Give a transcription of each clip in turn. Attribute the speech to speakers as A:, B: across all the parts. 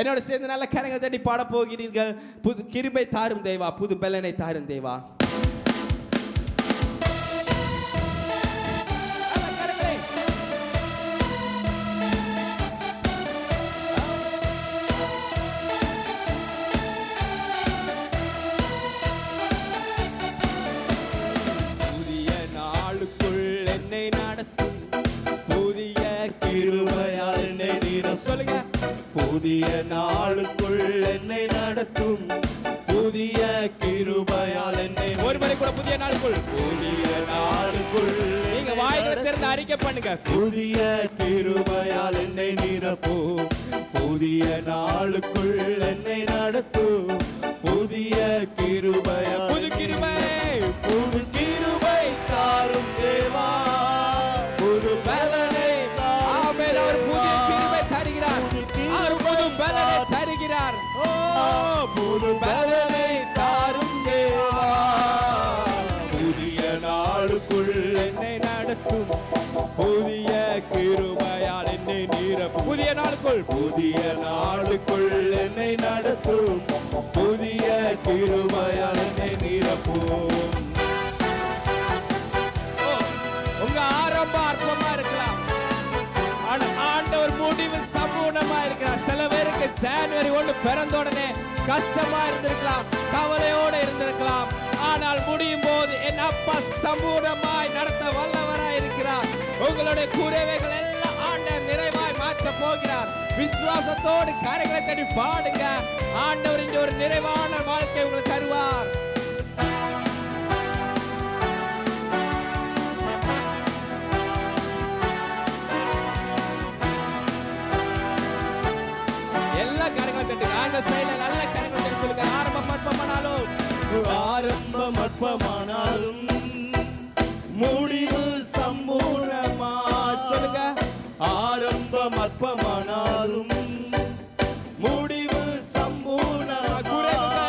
A: என்னோட சேர்ந்து நல்ல கரங்களை தட்டி பாட போகிறீர்கள். புது கிருபை தாரும் தேவா, புது பலனை தாரும் தேவா. புதிய நாளுக்குள் என்னை நடத்தும் புதிய கிருபையால் என்னை நீரும். சொல்லுங்க. புதிய நாளுக்குள் என்னை நடத்தும் புதிய கிருபையால் என்னை. ஒருமுறை கூட புதிய நாளுக்குள், புதிய நாளுக்குள் நீங்க வாய்களை திறந்து அறிக்கை பண்ணுங்க. புதிய கிருபையால் என்னை நிரப்பும் புதிய நாளுக்குள் என்னை நடத்தும் புதிய கிருபையா. புது கிருபை, புது கிருபை தாரும் தேவா, புது பலனை. ஆமென். அவர் புதிய கிருபை தருகிறார். அவர் புது பலனை தருகிறார். ஓ, புது பலனை தாரும் தேவா. புதிய நாளுக்குள் என்னை நடத்தும் புதிய கிருபையால் என்னை நிரப்பும். புதிய நாளுக்குள், புதிய நாளுக்குள் என்னை நடத்தும் புதிய கிருபையால் என்னை நிரப்பும். உங்க ஆரம்பம் அற்பமா இருக்கலாம், ஆனா ஆண்டவர் முடிவு சம்பூர்ணமா இருக்கிறார். சில பேருக்கு ஜனவரி 1 பிறந்த உடனே கஷ்டமா இருந்திருக்கலாம், கவலையோடு இருந்திருக்கலாம். ஆனால் முடியும் போது என் அப்பா சம்பூர்ணமாய் நடத்த வல்லவராய் இருக்கிறார். உங்களுடைய குறைவைகள் எல்லாம் ஆண்டவர் நிறைவாய் மாற்ற போகிறார். விசுவாசத்தோடு கரைகளை தட்டி பாடுங்க. ஆண்டவர் இங்க ஒரு நிறைவான வாழ்க்கை உங்களுக்கு தருவார். எல்லா கரங்களை தட்டி அந்த சைடுல நல்ல கரங்களை தட்டி சொல்லுங்க. ஆரம்பம் அற்பமானாலும், ஆரம்பம் அற்பமானாலும் முடிவு சம்பூர்ணமா. சொல்லுங்க. ஆரம்பம் அற்பமானாலும் முடிவு சம்பூர்ணமா.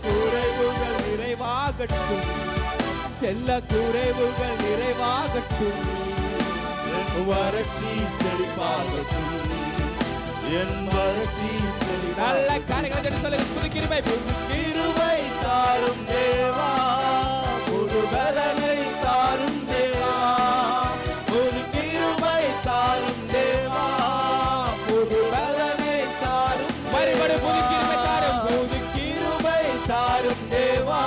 A: குறைவுகள் நிறைவாகட்டும், எல்லா குறைவுகள் நிறைவாகட்டும். வறட்சி செழிப்பாகட்டும், என் வறட்சி செழி. நல்ல காரியங்களை சொல்லுங்க. புது கிருபை, புது கிருபை தாரும் தேவா, புது பலனை தாரும் தேவா. புது கிருபை தாரும் தேவா, புது பலனை தாரும். மறுபடி புது கிருபை தாரும், புது கிருபை தாரும் தேவா,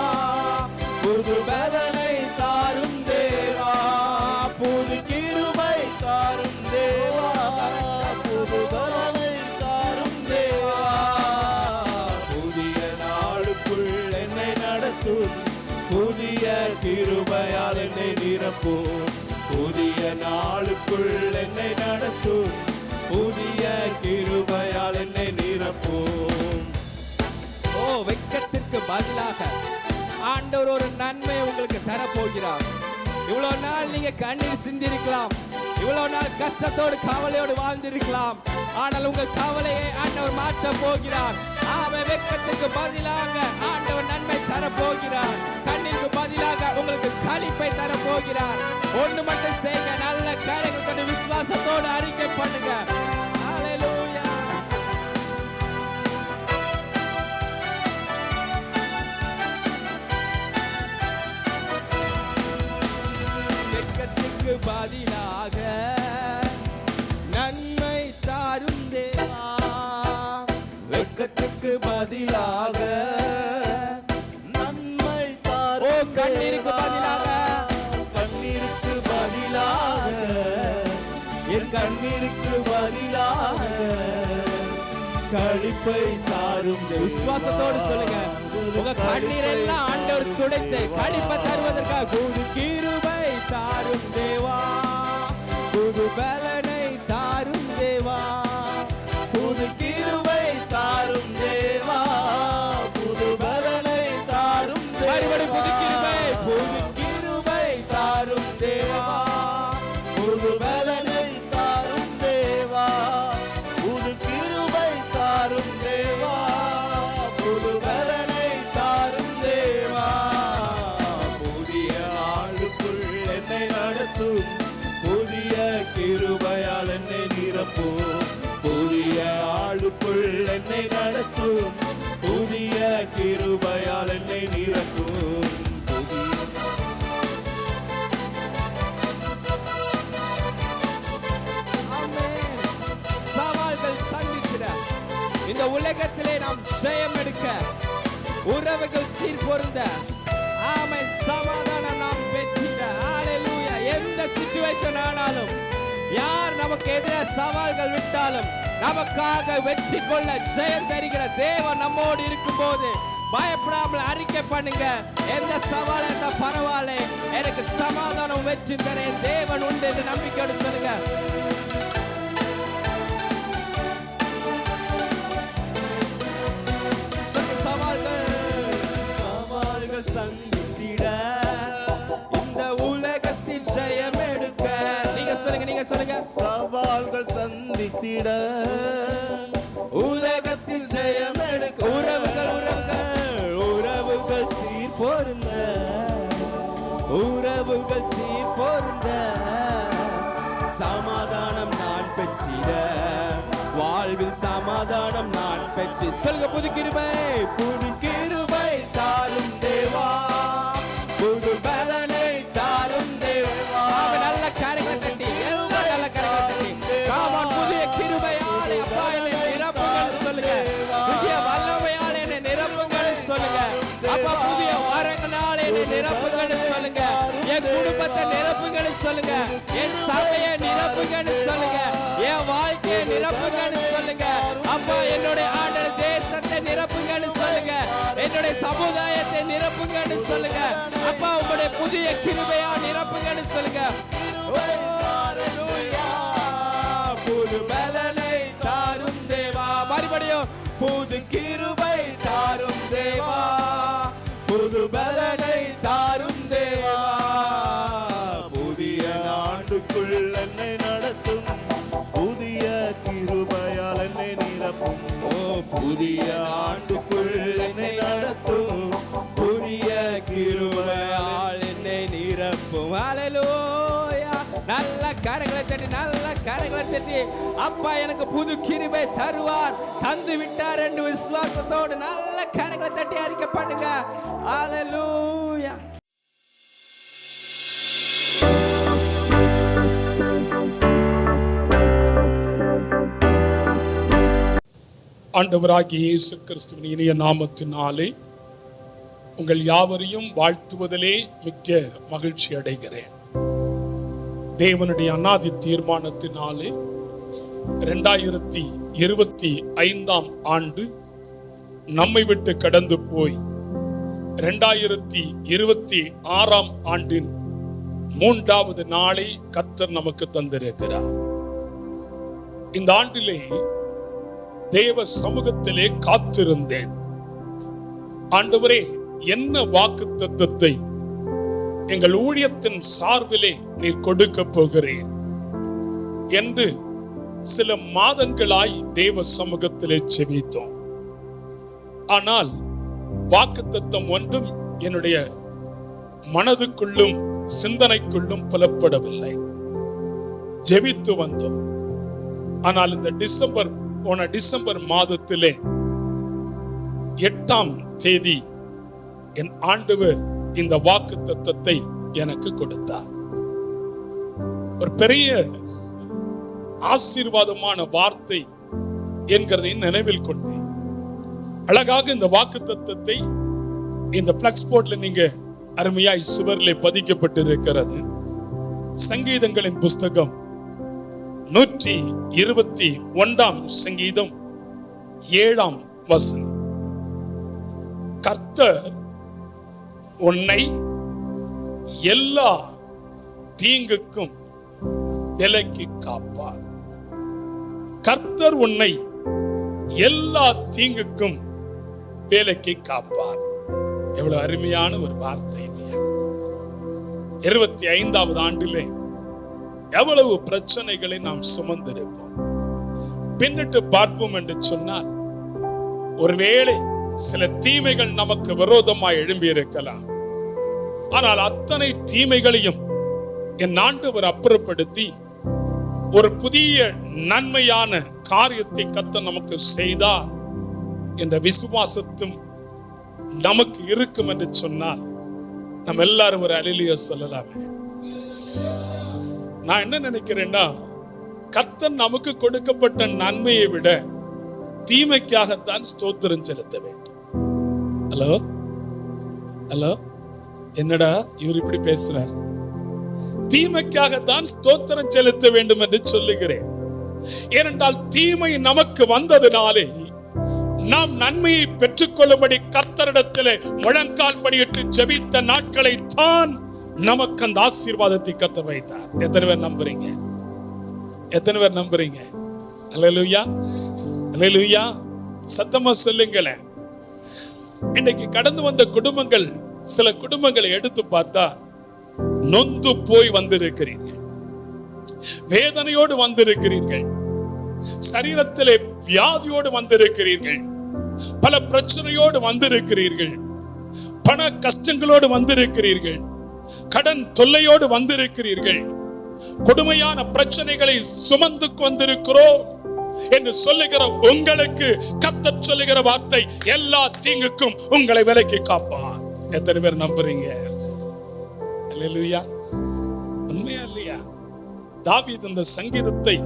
A: புது பலனை தாரும் தேவா. புது கிருபை தாரும் தேவா, புது பலனை தாரும் தேவா. புதிய நாளுக்குள் என்னை நடத்தும் புதிய கிருபையால் என்னை நிரப்பும். புதிய நாளுக்குள் என்னை நடத்தும் புதிய கிருபையால் என்னை நிரப்பும். ஓ, வெட்கத்திற்கு பதிலாக ஆண்டவர் ஒரு நன்மை உங்களுக்கு தரப்போகிறார். இவ்வளவு நாள் நீங்க கண்ணீர் சிந்திருக்கலாம், இவ்வளவு நாள் கஷ்டத்தோடு கவலையோடு வாழ்ந்திருக்கலாம். ஆனால் உங்கள் கவலையை ஆண்டவர் மாற்ற போகிறார். அவன் வெட்கத்துக்கு பதிலாக ஆண்டவர் நன்மை தரப்போகிறார். கண்ணீருக்கு பதிலாக உங்களுக்கு களிப்பை தரப்போகிறார். ஒண்ணு மட்டும் செய்யுங்க, நல்ல காரியங்களை விசுவாசத்தோடு அறிக்கை பண்ணுங்க. ஹல்லேலூயா. வெட்கத்துக்கு பதிலாக நன்மை தாரும் தேவா. வெட்கத்துக்கு பதிலாக நன்மை தாரும். ஓ, கண்ணீருக்கு பதிலாக, கண்ணீருக்கு பதிலாக, என் கண்ணீருக்கு பதிலாக களிப்பை தாரும். விசுவாசத்தோடு சொல்லுங்க. உங்க கண்ணீர் எல்லாம் ஆண்டவர் துடைத்து களிப்பை தருவதற்காக புது கிருபை தாரும் தேவா, புது பலனை தாரும் தேவா. புது கிருபை தாரும் தேவா, புது பலனை தாரும் தேவா. புது கிருபை, புது கிருபை தாரும் தேவா, புது பலனை தாரும் தேவா. புது கிருபை தாரும் தேவா, புது பலனை தாரும் தேவா. புதிய ஆளுக்குள் என்னை நடத்தும் புதிய கிருபையால் என்னை நிரப்பும். புதிய ஆளுக்குள்
B: என்னை நடத்தும், புதிய கிருபையால் என்னை நிரப்பும்.
A: சவால்கள் சந்திக்கிற இந்த உலகத்திலே நாம் ஜெயம் எடுக்க, உறவுகள் சீர் பொருந்த, ஆமை சமாதானம் நாம் பெற்றிட. ஹalleluya. எந்த சிச்சுவேஷன் ஆனாலும், யார் நமக்கு எதிராக சவால்கள் விட்டாலும், நமக்காக வெற்றி கொள்ள ஜெயம் தருகிற தேவன் நம்மோடு இருக்கும் போது பயப்படாமல் அறிக்கை பண்ணுங்க. எந்த சவால் இருந்தா பரவாயில்ல, எனக்கு சமாதானம் வெற்றி தர தேவன் உண்டு என்று நம்பிக்கையோடு சொல்லுங்க. சவால்கள் சந்தித்திட, இந்த உலகத்தில் ஜெயம் எடுக்க. நீங்க சொல்லுங்க.
B: சவால்கள் சந்தித்திட,
A: உலகத்தில் ஜெயம் எடுக்க. உறவுகள் சீர் பொருந்த, உறவுகள் சீர் பொருந்த, சமாதானம் நான் பெற்றிட, வாழ்வில் சமாதானம் நான் பெற்று. சொல்லுங்க. புது கிருபை தாரும் தேவா, புது பலனை தாரும் தேவா. நல்ல கரங்களை தட்டி, எல்லாம் நல்ல கரங்களை தட்டி, காமான் புதிய கிருபையாலே அப்பா என்னை நிரப்புங்கன்னு சொல்லுங்க. புதிய வல்லமையாலே என்னை நிரப்புங்கன்னு சொல்லுங்க. அப்பா புதிய வரங்களாலே என்னை நிரப்புங்கன்னு சொல்லுங்க. என் குடும்பத்தை நிரப்புங்கன்னு சொல்லுங்க. என் சபையை நிரப்புங்கன்னு சொல்லுங்க. என் வாழ்க்கையை நிரப்புங்கன்னு சொல்லுங்க. அப்பா என்னுடைய ஆண்டவர் தேசத்தை நிரப்புங்கன்னு சொல்லுங்க. என்னுடைய சமுதாயத்தை நிரப்புங்கன்னு சொல்லுங்க. அப்பா உங்களுடைய புதிய கிருபையா நிரப்புங்கன்னு சொல்லுங்க. புது பலனை தாரும் தேவா. மறுபடியும் புது கிருபை தாரும் தேவா, புது பலனை தாரும் தேவா.
B: புதிய ஆண்டுக்குள் என்னை நடத்தும், புதிய கிருபையால் என்னை நிரப்பும்.
A: புதிய ஆண்டுக்குள் என்னை நடத்தும், புதிய கிருபையால் என்னை நிரப்பும். ஹalleluya. நல்ல கரங்களை தட்டி, அப்பா எனக்கு புது கிருபை தருவார், தந்து விட்டார் என்று விசுவாசத்தோடு நல்ல கரங்களை தட்டி அறிக்கை பண்ணுங்க. ஹalleluya.
C: ஆண்டவராகிய இயேசு கிறிஸ்துவின் இனிய நாமத்தினாலே உங்கள் யாவரையும் வாழ்த்துவதிலே மிக்க மகிழ்ச்சி அடைகிறேன். தேவனுடைய அநாதி தீர்மானத்தினாலே 2025 ஆண்டு நம்மை விட்டு கடந்து போய் 2026 ஆண்டின் 3வது நாளை கர்த்தர் நமக்கு தந்திருக்கிறார். இந்த ஆண்டிலே தேவ சமூகத்திலே காத்திருந்தேன். ஆண்டவரே, என்ன வாக்குத்தத்தத்தை எங்கள் ஊழியத்தின் சார்பிலே நீர் கொடுக்க போகிறேன் என்று சில மாதங்களாய் தேவ சமூகத்திலே செபித்தோம். ஆனால் வாக்குத்தத்தம் ஒன்றும் என்னுடைய மனதுக்குள்ளும் சிந்தனைக்குள்ளும் புலப்படவில்லை. ஜெபித்து வந்தோம். ஆனால் இந்த போன டிசம்பர் மாதத்திலே 8ஆம் தேதி என் ஆண்டவர் இந்த வாக்குத்தத்தத்தை எனக்கு கொடுத்தார். ஒரு பெரிய ஆசீர்வாதமான வார்த்தை என்கிறதை நினைவில் கொண்டேன். அழகாக இந்த வாக்குத்தத்தத்தை இந்த பிளக்ஸ் போர்ட்ல நீங்க அருமையாய் சுவரிலே பதிக்கப்பட்டிருக்கிறது. சங்கீதங்களின் புஸ்தகம் 121 சங்கீதம் 7ஆம் வசனம். கர்த்தர் உன்னை எல்லா தீங்குக்கும் விலக்கி காப்பார். கர்த்தர் உன்னை எல்லா தீங்குக்கும் விலக்கி காப்பார். எவ்வளவு அருமையான ஒரு வார்த்தை இல்லையா? 25வது ஆண்டிலே எவ்வளவு பிரச்சனைகளை நாம் சுமந்திருப்போம். பின்னிட்டு பார்ப்போம் என்று சொன்னால், ஒருவேளை சில தீமைகள் நமக்கு விரோதமாய் எழும்பி இருக்கலாம். ஆனால் அத்தனை தீமைகளையும் என் ஆண்டவர் அப்புறப்படுத்தி ஒரு புதிய நன்மையான காரியத்தை கர்த்தர் நமக்கு செய்தார் என்ற விசுவாசத்தும் நமக்கு இருக்கும் என்று சொன்னால் நம்ம எல்லாரும் ஒரு அல்லேலூயா சொல்லலாம். நான் என்ன நினைக்கிறேன்னா, கர்த்தர் நமக்கு கொடுக்கப்பட்ட நன்மையை விட தீமைக்காகத்தான் ஸ்தோத்திரம் செலுத்த வேண்டும். ஹலோ ஹலோ, என்னடா இவர் இப்படி பேசுறார்? தீமைக்காகத்தான் ஸ்தோத்திரம் செலுத்த வேண்டும் என்று சொல்லுகிறேன். ஏனென்றால் தீமை நமக்கு வந்ததினாலே நாம் நன்மையை பெற்றுக்கொள்ளும்படி கர்த்தரிடத்திலே முழங்கால் படியிட்டு ஜெபித்த நாட்களை தான் நமக்கு அந்த ஆசீர்வாதத்தை கர்த்தர் வைத்தார். எத்தனை பேர் நம்புறீங்க? எத்தனை பேர் நம்புறீங்க? அல்லேலூயா, அல்லேலூயா. சத்தமா சொல்லுங்களேன். இன்னைக்கு கடந்து வந்த குடும்பங்கள், சில குடும்பங்களை எடுத்து பார்த்தா நொந்து போய் வந்திருக்கிறீர்கள், வேதனையோடு வந்திருக்கிறீர்கள், சரீரத்திலே வியாதியோடு வந்திருக்கிறீர்கள், பல பிரச்சனையோடு வந்திருக்கிறீர்கள், பண கஷ்டங்களோடு வந்திருக்கிறீர்கள், கடன் தொல்லையோடு வந்திருக்கிறீர்கள், கொடுமையான பிரச்சனைகளை சுமந்து வந்திருக்கிறோம் என்று சொல்லுகிற உங்களுக்கு கர்த்தர் சொல்லுகிற வார்த்தை, எல்லா தீங்குக்கும் உங்களை விலக்கி காப்பார். எத்தனை பேர் நம்புறீங்க? அல்லேலூயா. உண்மையா இல்லையா? தாவீது இந்த சங்கீதத்தை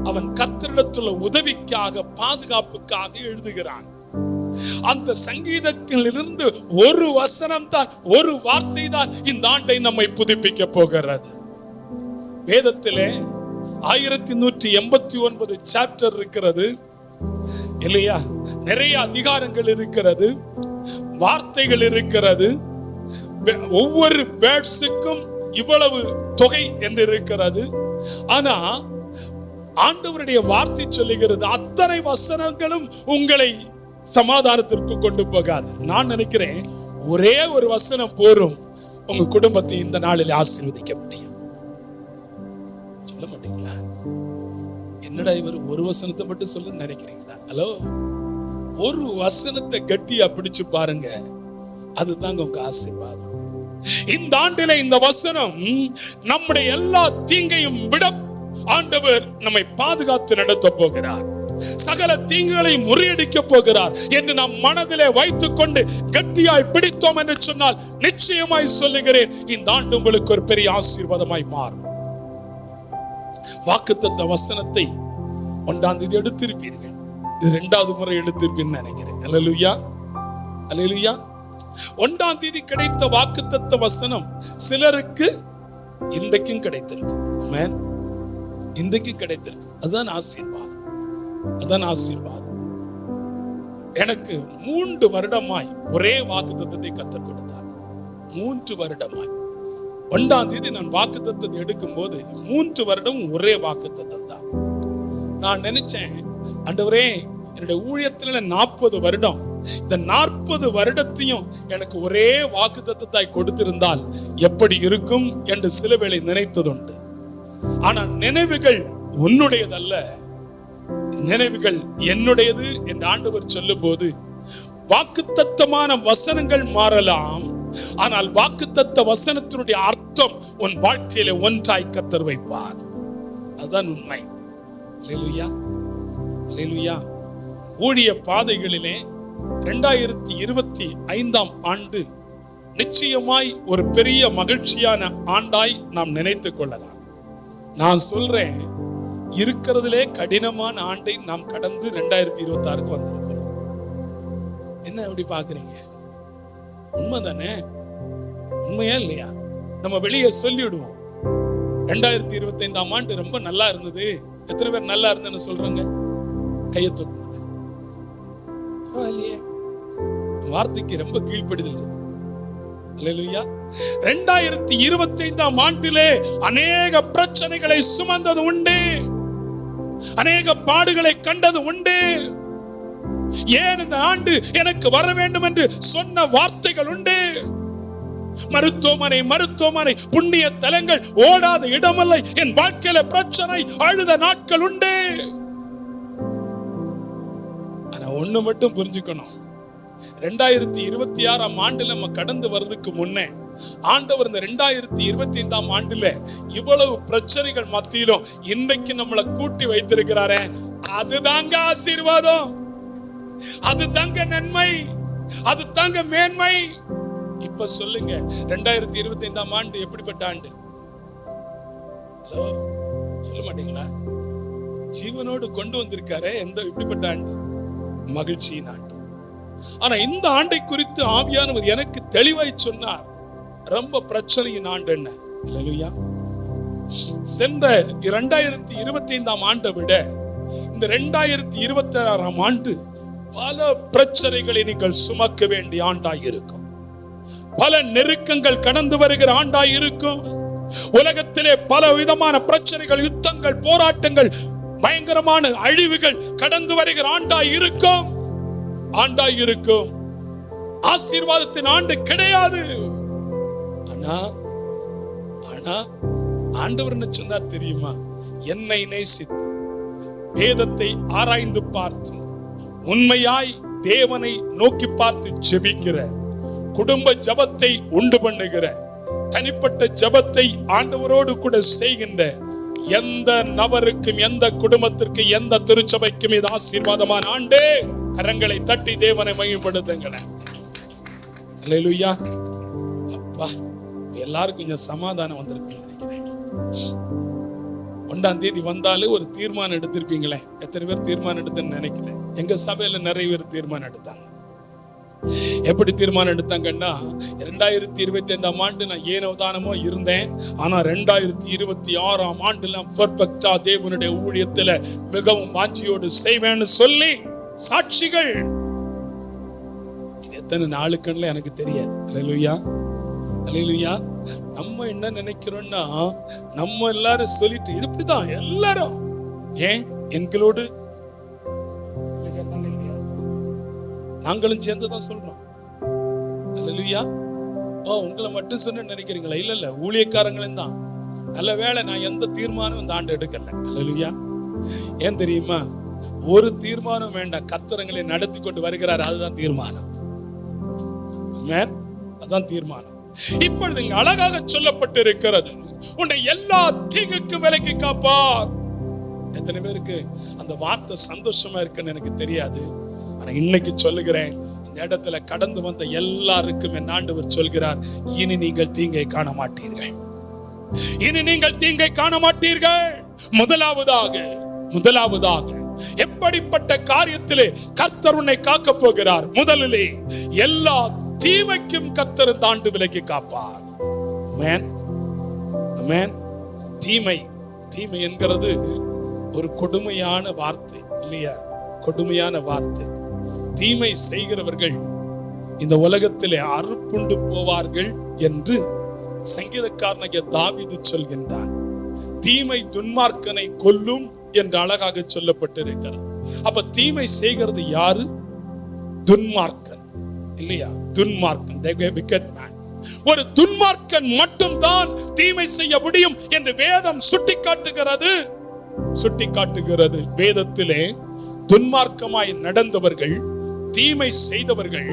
C: அவன் கர்த்தரிடத்துள்ள உதவிக்காக, பாதுகாப்புக்காக எழுதுகிறான். அந்த சங்கீதத்திலிருந்து ஒரு வசனம் தான், ஒரு வார்த்தை தான் இந்த ஆண்டை நம்மை புதுப்பிக்க போகிறது. வேதத்திலே 1189 சாப்டர் இருக்கிறது இல்லையா? நிறைய அதிகாரங்கள் இருக்கிறது, வார்த்தைகள் இருக்கிறது. ஒவ்வொரு வேர்ட்ஸுக்கும் இவ்வளவு தொகை என்று இருக்கிறது. ஆனா ஆண்டவருடைய வார்த்தை சொல்லுகிறது, அத்தனை வசனங்களும் உங்களை சமாதானத்திற்கு கொண்டு போகாது. நான் நினைக்கிறேன் ஒரே ஒரு வசனம் போரும் உங்க குடும்பத்தை இந்த நாளில் ஆசீர்வதிக்க முடியும். சொல்ல மாட்டீங்களா? என்னடா இவர் ஒரு வசனத்தை மட்டும் சொல்ல நினைக்கிறீங்களா? ஹலோ, ஒரு வசனத்தை கட்டியா பிடிச்சு பாருங்க, அதுதாங்க உங்க ஆசீர்வாதம். இந்த ஆண்டிலே இந்த வசனம் நம்முடைய எல்லா தீங்கையும் விட ஆண்டவர் நம்மை பாதுகாத்து நடத்த போகிறார், சகல தீங்குகளை முறியடிக்க போகிறார் என்று நாம் மனதிலே வைத்துக் கொண்டு கட்டியாய் பிடித்தோம் என்று சொன்னால் நிச்சயமாய் சொல்லுகிறேன், இந்த ஆண்டு உங்களுக்கு ஒரு பெரிய ஆசீர்வாதமாய் மாறும். வாக்குத்தத்த வசனத்தை 1ஆம் தேதி எடுத்திருப்பீர்கள், இது 2வது முறை எடுத்திருப்பீன்னு நினைக்கிறேன். அல்லேலூயா, அல்லேலூயா. 1ஆம் தேதி கிடைத்த வாக்குத்தத்த வசனம் சிலருக்கு இன்றைக்கும் கிடைத்திருக்கும். ஆமென். இன்றைக்கு கிடைத்திருக்கு. அதுதான் ஆசீர்வாதம், அதுதான் ஆசீர்வாதம். எனக்கு 3 வருடமாய் ஒரே வாக்குத்தத்தத்தை கற்றுக் கொடுத்தார். 3 வருடமாய் 1ஆம் தேதி நான் வாக்குத்தத்தத்தை எடுக்கும் போது 3 வருடம் ஒரே வாக்குத்தத்தம் தான். நான் நினைச்சேன், ஆண்டவரே என்னுடைய ஊழியத்துல 40 வருடம், இந்த 40 வருடத்தையும் எனக்கு ஒரே வாக்குத்தத்தத்தாய் கொடுத்திருந்தால் எப்படி இருக்கும் என்று சில வேளை நினைத்ததுண்டு. ஆனால் நினைவுகள் உன்னுடையதல்ல, நினைவுகள் என்னுடையது என்று ஆண்டவர் சொல்லும் போது, வாக்குத்தத்தமான வசனங்கள் மாறலாம், ஆனால் வாக்குத்தத்த வசனத்தினுடைய அர்த்தம் உன் வாழ்க்கையில ஒன்றாய் கர்த்தர் வைப்பார். அதுதான் உண்மை. அல்லேலூயா, அல்லேலூயா. ஊழிய பாதைகளிலே 2025ஆம் ஆண்டு நிச்சயமாய் ஒரு பெரிய மகிழ்ச்சியான ஆண்டாய் நாம் நினைத்துக் கொள்ளலாம். நான் சொல்றேன், இருக்கிறதுலே கடினமான ஆண்டை நாம் கடந்து 2026க்கு வந்திருக்கிறோம். என்ன அப்படி பாக்குறீங்க? உண்மைதானே? உண்மையா இல்லையா? நம்ம வெளியே சொல்லிவிடுவோம், 2025ஆம் ஆண்டு ரொம்ப நல்லா இருந்தது. எத்தனை பேர் நல்லா இருந்தேன்னு சொல்றாங்க? கையை தூக்குங்க. பரவாயில்லையே, வார்த்தைக்கு ரொம்ப கீழ்ப்படுதல். அல்லேலூயா. 2025ஆம் ஆண்டிலே அநேக பிரச்சனைகளை சுமந்தது உண்டு, அநேக பாடுகளை கண்டது உண்டு. ஏன் இந்த ஆண்டு எனக்கு வர வேண்டும் என்று சொன்ன வார்த்தைகள் உண்டு. மருத்துவமனை, மருத்துவமனை, புண்ணிய தலங்கள், ஓடாத இடமில்லை. என் வாழ்க்கையில பிரச்சனை, அழுத நாட்கள் உண்டு. ஆனா ஒண்ணு மட்டும் புரிஞ்சுக்கணும், 2026ஆம் ஆண்டுல நம்ம கடந்து வர்றதுக்கு முன்னே ஆண்டவர் இந்த 2025ஆம் ஆண்டுல இவ்வளவு பிரச்சனைகள் மத்தியிலும் இன்னைக்கு நம்மளை கூட்டி வைத்திருக்கிறாரே, அதுதாங்க ஆசீர்வாதம். அது தாங்க நன்மை, அது தாங்க மேன்மை. இப்ப சொல்லுங்க, 2025ஆம் ஆண்டு எப்படிப்பட்ட ஆண்டு? ஹலோ, சொல்ல மாட்டீங்களா? ஜீவனோடு கொண்டு வந்திருக்காரு. எப்படிப்பட்ட ஆண்டு? மகிழ்ச்சியின் ஆண்டு. ஆனா இந்த ஆண்டை குறித்து ஆவியானவர் எனக்கு தெளிவாய் சொன்னார். ரொம்ப பிரச்சனையின் ஆண்டு என்ன? அல்லேலூயா. சென்ற 2025ஆம் ஆண்டை விட இந்த 2026ஆம் ஆண்டு பல பிரச்சனைகளை நீங்கள் சுமக்க வேண்டிய ஆண்டாய் இருக்கும். பல நெருக்கங்கள் கடந்து வருகிற ஆண்டாய் இருக்கும். உலகத்திலே பல விதமான பிரச்சனைகள், யுத்தங்கள், போராட்டங்கள், பயங்கரமான அழிவுகள் கடந்து வருகிற ஆண்டாய் இருக்கும். ஆசீர்வாதத்தின் ஆண்டு கிடையாது. ஆனா ஆண்டவர் என்ன சொன்னார் தெரியுமா? என்னை நேசித்து வேதத்தை ஆராய்ந்து பார்த்து உண்மையாய் தேவனை நோக்கி பார்த்து ஜெபிக்கிற, குடும்ப ஜெபத்தை உண்டு பண்ணுகிற, தனிப்பட்ட ஜெபத்தை ஆண்டவரோடு கூட செய்கின்ற எந்த நபருக்கும், எந்த குடும்பத்திற்கும், எந்த திருச்சபைக்கும் இது ஆசீர்வாதமான ஆண்டு. கரங்களை தட்டி தேவனை மகிமைப்படுத்துங்களேன். அல்லேலூயா. அப்பா, எல்லாருக்கும் கொஞ்சம் சமாதானம் வந்திருக்குன்னு நினைக்கிறேன். 1ஆம் தேதி வந்தாலே ஒரு தீர்மானம் எடுத்திருப்பீங்களே. எத்தனை பேர் தீர்மானம் எடுத்துன்னு நினைக்கல? எங்க சபையில நிறைய பேர் தீர்மானம் எடுத்தாங்க. எப்படி தீர்மானம் எடுத்தாங்கன்னா, 2025ஆம் ஆண்டு நான் ஏனோ தானமோ இருந்தேன், ஆனா 2026ஆம் ஆண்டுல பெர்ஃபெக்ட்டா தேவனுடைய ஊழியத்துல மிகவும் வாஞ்சியோடு செய்வேன்னு சொல்லி சாட்சிகள். இது எத்தனை நாளுக்குன்னு எனக்கு தெரியாது. அல்லேலூயா, அல்லேலூயா. நம்ம என்ன நினைக்கிறோம்னா, நம்ம எல்லாரும் சொல்லிட்டு இது இப்படிதான் எல்லாரும், ஏன் எங்களோடு நாங்களும் சேர்ந்துதான் சொல்றோம். அல்லேலூயா. உங்களை மட்டும் சொன்ன நினைக்கிறீங்களா? இல்ல, ஊழியக்காரங்களும் தான். நல்ல வேளை நான் எந்த தீர்மானம் இந்த ஆண்டு எடுக்கல. அல்லேலூயா. ஏன் தெரியுமா? ஒரு தீர்மானம் வேண்டாம், கர்த்தரங்களை நடத்தி கொண்டு வருகிறார். அதுதான் தீர்மானம். அதான் தீர்மானம். இப்பொழுது இங்க அழகாக சொல்லப்பட்டு இருக்கிறது, உன்னை எல்லா தீங்குக்கும் விலக்கி காப்பார். எத்தனை பேருக்கு அந்த வார்த்தை சந்தோஷமா இருக்குன்னு எனக்கு தெரியாது. ஆனா இன்னைக்கு சொல்லுகிறேன், இந்த இடத்துல கடந்து வந்த எல்லாருக்கும் என் ஆண்டவர் சொல்கிறார், இனி நீங்கள் தீங்கை காண மாட்டீர்கள். இனி நீங்கள் தீங்கை காண மாட்டீர்கள். முதலாவதாக எப்படிப்பட்ட காரியத்திலே கர்த்தர் உன்னை காக்க போகிறார்? முதலிலே எல்லா தீமைக்கும் கர்த்தர் தாண்டு விலக்கி காப்பார். தீமை என்கிறது ஒரு கொடுமையான வார்த்தை இல்லையா? கொடுமையான வார்த்தை. தீமை செய்கிறவர்கள் இந்த உலகத்திலே அறுப்புண்டு போவார்கள் என்று சங்கீதக்காரனாகிய தாவீது சொல்கின்றார். தீமை துன்மார்க்கனை கொல்லும் என்று அழகாக சொல்லப்பட்டிருக்கிறது. அப்ப தீமை செய்கிறது யாரு? துன்மார்க்கன் இல்லையா? துன்மார்க்கன். ஒரு துன்மார்க்கன் மட்டும்தான் தீமை செய்ய முடியும் என்று வேதம் சுட்டிக்காட்டுகிறது. வேதத்திலே துன்மார்க்கமாய் நடந்தவர்கள், தீமை செய்தவர்கள்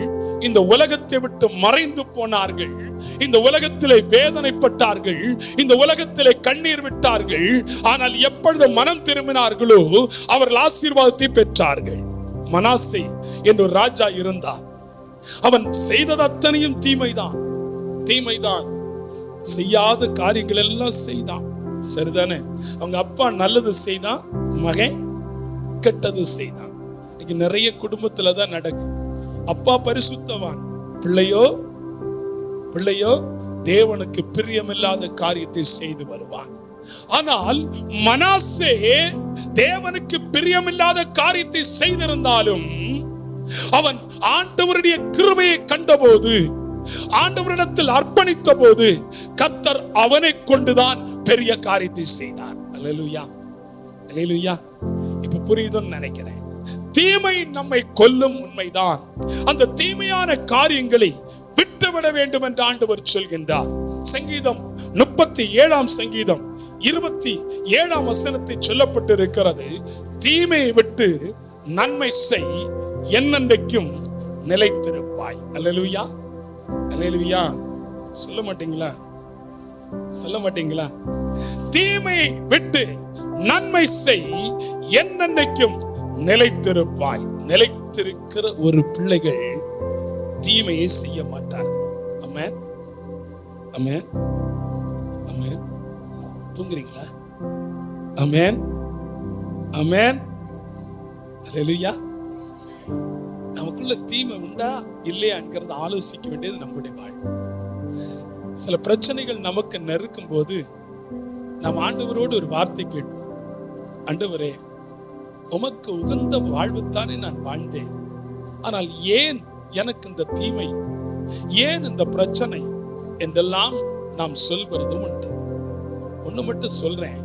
C: இந்த உலகத்தை விட்டு மறைந்து போனார்கள். இந்த உலகத்திலே வேதனைப்பட்டார்கள், இந்த உலகத்திலே கண்ணீர் விட்டார்கள். ஆனால் எப்பொழுது மனம் திரும்பினார்களோ அவர்கள் ஆசீர்வாதத்தை பெற்றார்கள். மனாசே என்ற ஒரு ராஜா இருந்தார். அவன் செய்தது அத்தனையும் தீமைதான். செய்யாத காரியங்கள் எல்லாம் செய்தான். சரிதானே? அவங்க அப்பா நல்லது செய்தான், மகன் கெட்டது செய்தான். இன்னைக்கு நிறைய குடும்பத்துல தான் நடக்கும். அப்பா பரிசுத்தவான், பிள்ளையோ தேவனுக்கு பிரியமில்லாத காரியத்தை செய்து வருவான். ஆனால் மனாசே தேவனுக்கு பிரியமில்லாத காரியத்தை செய்திருந்தாலும் அவன் ஆண்டவருடைய கிருபையை கண்டபோது, ஆண்டவரிடத்தில் அர்ப்பணித்த போது கர்த்தர் அவனை கொண்டுதான் பெரிய காரியத்தை செய்தார். அல்லேலூயா, அல்லேலூயா. இப்ப புரியுதுன்னு நினைக்கிறேன். தீமை நம்மை கொல்லும், உண்மைதான். அந்த தீமையான காரியங்களை விட்டுவிட வேண்டும் என்று ஆண்டவர் சொல்கின்றார். சங்கீதம் 37ஆம் சங்கீதம் 27ஆம் வசனத்தில் சொல்லப்பட்டிருக்கிறது, தீமையை விட்டு நன்மை செய், என்னென்றைக்கும் நிலைத்திருப்பாய். அல்லேலூயா, அல்லேலூயா. சொல்ல மாட்டீங்களா? தீமையை விட்டு நன்மை செய், என்னென்றைக்கும் நிலைத்திருப்பாய். நிலைத்திருக்கிற ஒரு பிள்ளைகள் தீமையை செய்ய மாட்டார்கள். ஆமென், ஆமென், ஆமென். தூங்குறீங்களா? ஆமென், ஆமென், அல்லேலூயா. நமக்குள்ள தீமை உண்டா இல்லையாங்கிறத ஆலோசிக்க வேண்டியது நம்முடைய வாழ்க்கை. சில பிரச்சனைகள் நமக்கு நெருக்கும் போது நாம் ஆண்டவரோடு ஒரு வார்த்தை கேட்போம். ஆண்டவரே, உமக்கு உகந்த வாழ்வுத்தானே நான் வாழ்ந்தேன், ஆனால் ஏன் எனக்கு இந்த தீமை, ஏன் இந்த பிரச்சனை என்றெல்லாம் நாம் சொல்வதும் உண்டு. ஒண்ணு மட்டும் சொல்றேன்,